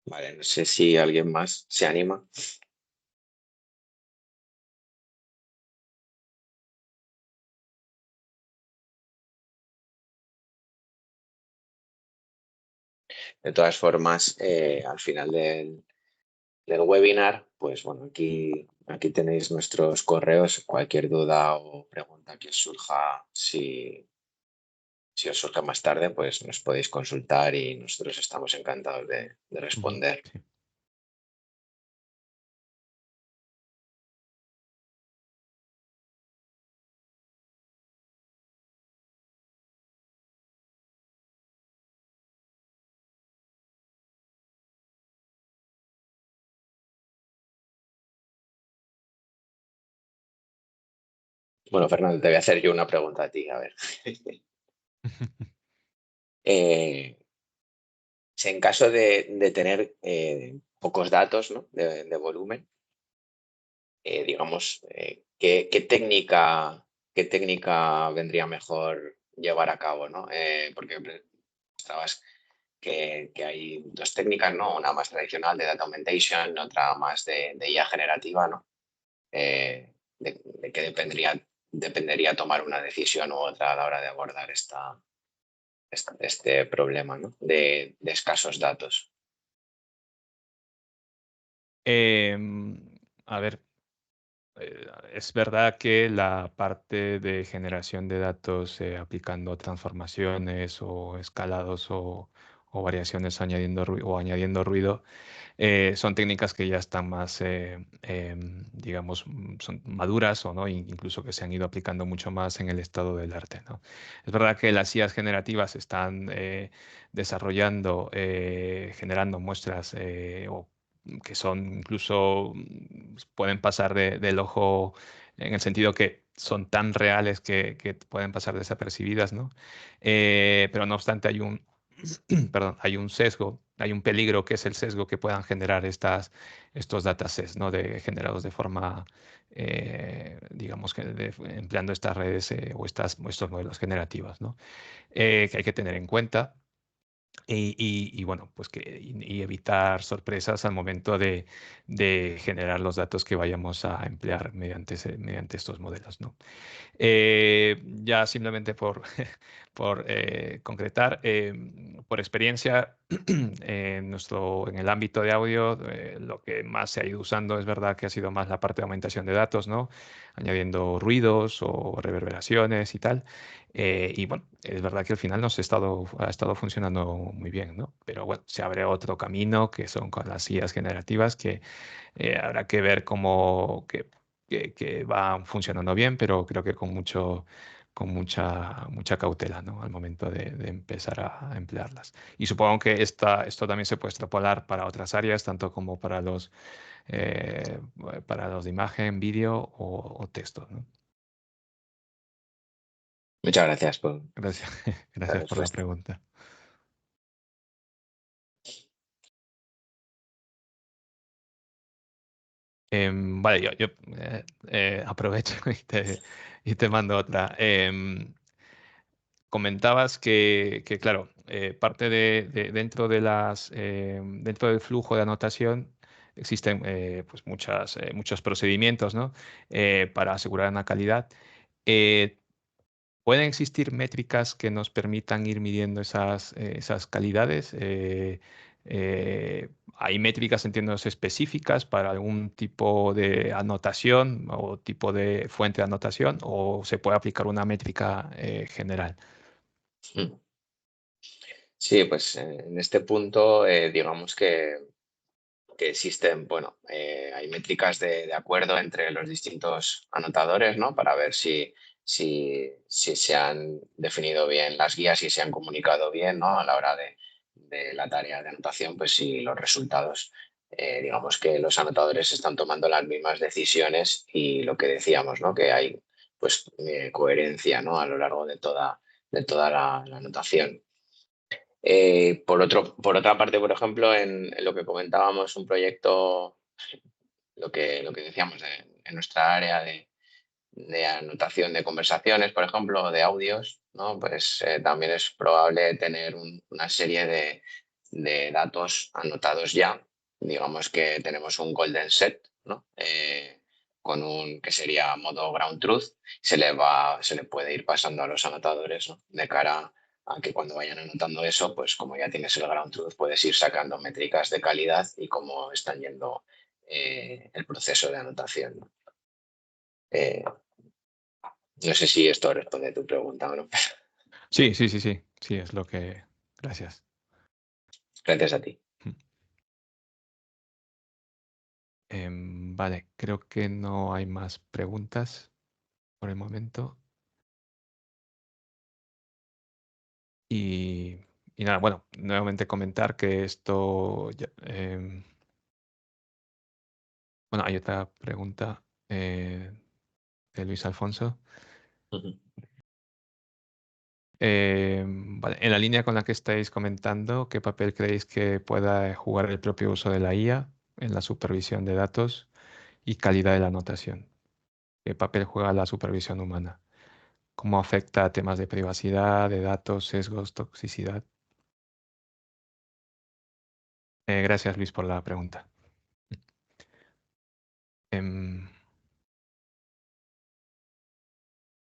Vale, no sé si alguien más se anima. De todas formas, al final del webinar, pues bueno, aquí tenéis nuestros correos. Cualquier duda o pregunta que os surja, si os surge más tarde, pues nos podéis consultar y nosotros estamos encantados de Ujú, responder. sí. Bueno, Fernando, te voy a hacer yo una pregunta a ti, a ver. En caso de tener pocos datos, ¿no? de volumen, digamos, ¿qué técnica vendría mejor llevar a cabo, ¿no? Porque estabas que hay dos técnicas, ¿no? Una más tradicional de data augmentation, otra más de IA generativa, ¿no? De qué dependería tomar una decisión u otra a la hora de abordar este problema, ¿no? de escasos datos. A ver, es verdad que la parte de generación de datos aplicando transformaciones o escalados o variaciones añadiendo ruido son técnicas que ya están más, digamos, son maduras o no, incluso que se han ido aplicando mucho más en el estado del arte, ¿no? Es verdad que las IAs generativas están desarrollando, generando muestras o que son incluso pueden pasar del ojo en el sentido que son tan reales que pueden pasar desapercibidas, ¿no? Pero no obstante hay un, perdón, hay un sesgo, hay un peligro que es el sesgo que puedan generar estos datasets, ¿no? Generados de forma, digamos, empleando estas redes o estos modelos generativos, ¿no? Que hay que tener en cuenta. Bueno, pues y evitar sorpresas al momento de generar los datos que vayamos a emplear mediante estos modelos, ¿no? Ya simplemente por, por concretar, por experiencia, en el ámbito de audio, lo que más se ha ido usando es verdad que ha sido más la parte de aumentación de datos, ¿no? Añadiendo ruidos o reverberaciones y tal. Y bueno, es verdad que al final ha estado funcionando muy bien, ¿no? Pero bueno, se abre otro camino que son con las IAs generativas que habrá que ver cómo que van funcionando bien, pero creo que con mucha cautela, ¿no? Al momento de empezar a emplearlas. Y supongo que esto también se puede extrapolar para otras áreas, tanto como eh, para los de imagen, vídeo o texto, ¿no? Muchas gracias por Gracias, la gracias por la respuesta. pregunta. Vale, yo aprovecho y te mando otra. Comentabas claro, parte dentro dentro del flujo de anotación existen pues muchos procedimientos, ¿no? Para asegurar una calidad. Eh, ¿Pueden existir métricas que nos permitan ir midiendo esas calidades? ¿Hay métricas, entiendo, específicas para algún tipo de anotación o tipo de fuente de anotación? ¿O se puede aplicar una métrica general? Mm. Sí, pues en este punto, digamos que existen, bueno, hay métricas de acuerdo entre los distintos anotadores, ¿no? Para ver si se han definido bien las guías y se han comunicado bien, ¿no? A la hora de la tarea de anotación, pues si los resultados, digamos que los anotadores están tomando las mismas decisiones y lo que decíamos, ¿no? Que hay, pues, coherencia, ¿no? A lo largo de toda la anotación. Por otra parte, por ejemplo, en lo que comentábamos, un proyecto, lo que decíamos en nuestra área de anotación de conversaciones, por ejemplo, o de audios, ¿no? Pues también es probable tener una serie de datos anotados ya. Digamos que tenemos un golden set, ¿no? Con que sería modo ground truth, se le puede ir pasando a los anotadores, ¿no? De cara a que cuando vayan anotando eso, pues como ya tienes el ground truth, puedes ir sacando métricas de calidad y cómo están yendo el proceso de anotación, ¿no? Eh, no sé si esto responde a tu pregunta o no. Sí, sí, sí, sí. Sí, es lo que. Gracias. Gracias a ti. Vale, creo que no hay más preguntas por el momento. Y, y nada, bueno, nuevamente comentar que esto. Bueno, hay otra pregunta de Luis Alfonso. Ujú. Vale, en la línea con la que estáis comentando, ¿qué papel creéis que pueda jugar el propio uso de la IA en la supervisión de datos y calidad de la anotación? ¿Qué papel juega la supervisión humana? ¿Cómo afecta a temas de privacidad, de datos, sesgos, toxicidad? Gracias, Luis, por la pregunta. Em,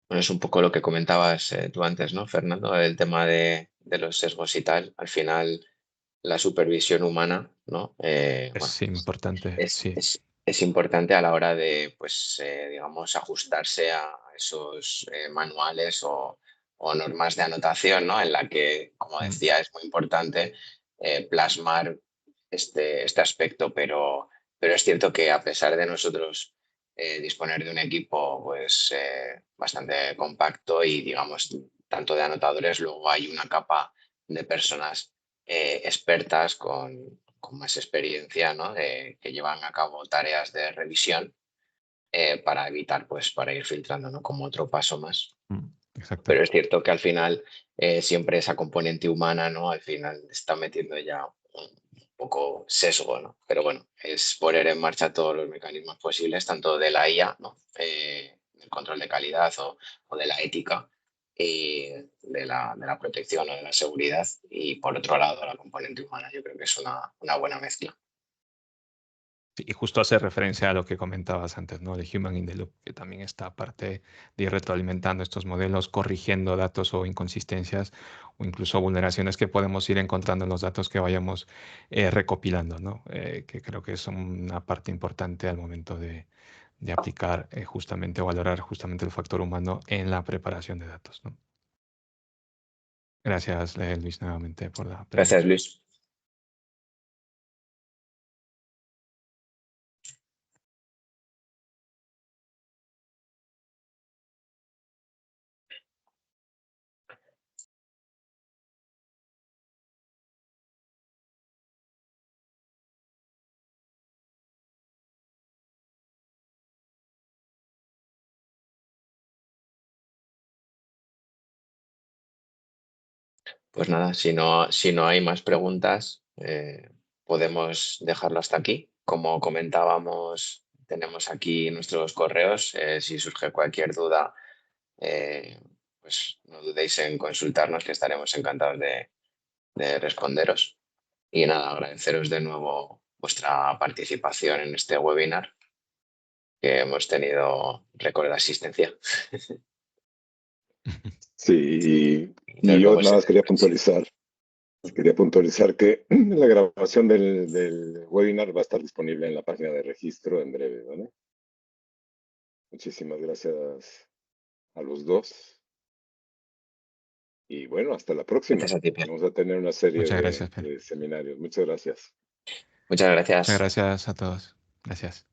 Bueno, es un poco lo que comentabas tú antes, ¿no, Fernando? El tema de los sesgos y tal. Al final, la supervisión humana, ¿no? Bueno, es importante, sí. es importante a la hora de, pues, digamos, ajustarse a esos manuales o normas de anotación, ¿no? En la que, como Mm, decía, es muy importante plasmar este aspecto, pero es cierto que a pesar de nosotros disponer de un equipo pues bastante compacto y digamos tanto de anotadores, luego hay una capa de personas expertas con más experiencia, ¿no? Que llevan a cabo tareas de revisión para evitar, pues, para ir filtrando, ¿no? Como otro paso más. exacto. Pero es cierto que al final siempre esa componente humana, ¿no? Al final está metiendo ya un poco sesgo, ¿no? Pero bueno, es poner en marcha todos los mecanismos posibles, tanto de la IA, ¿no? El control de calidad o de la ética y de la protección o de la seguridad. Y por otro lado, la componente humana, yo creo que es una buena mezcla. Sí, y justo hace referencia a lo que comentabas antes, ¿no? De Human in the Loop, que también está parte de ir retroalimentando estos modelos, corrigiendo datos o inconsistencias o incluso vulneraciones que podemos ir encontrando en los datos que vayamos recopilando, ¿no? Que creo que es una parte importante al momento de aplicar justamente o valorar justamente el factor humano en la preparación de datos, ¿no? Gracias, Luis, nuevamente por la Gracias, pregunta. Luis. Pues nada, si no hay más preguntas, podemos dejarlo hasta aquí. Como comentábamos, tenemos aquí nuestros correos. Si surge cualquier duda, pues no dudéis en consultarnos, que estaremos encantados de responderos. Y nada, agradeceros de nuevo vuestra participación en este webinar, que hemos tenido récord de asistencia. Sí, y Nos yo vemos nada en más el próximo. quería puntualizar que la grabación del webinar va a estar disponible en la página de registro en breve, ¿vale? Muchísimas gracias a los dos. Y bueno, hasta la próxima. Gracias a ti, Pierre. Vamos a tener una serie Muchas gracias, Pedro. de seminarios. Muchas gracias. Muchas Muchas gracias. gracias a todos. Gracias.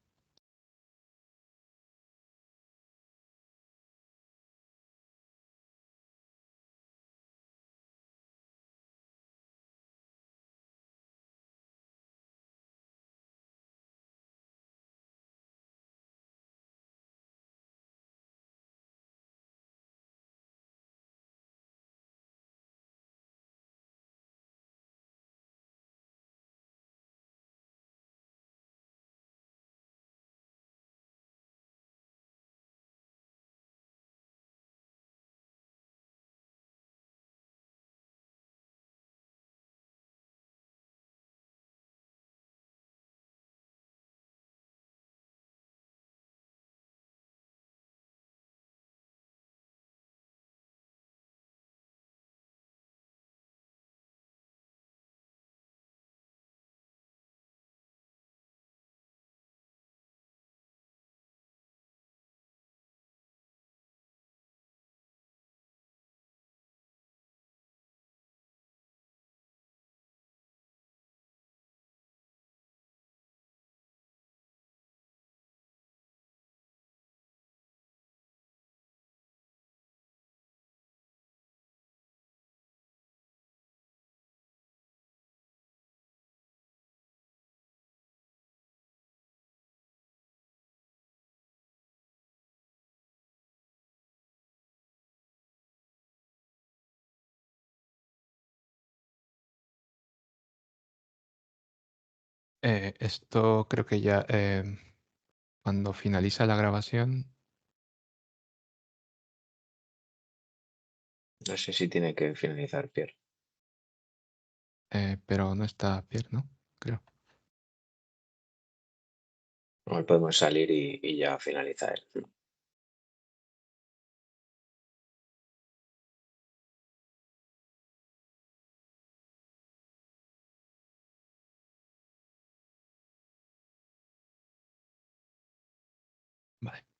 Esto creo que ya cuando finaliza la grabación. No sé si tiene que finalizar, Pierre. Pero no está Pierre, ¿no? Creo. Hoy podemos salir y ya finalizar. Vale.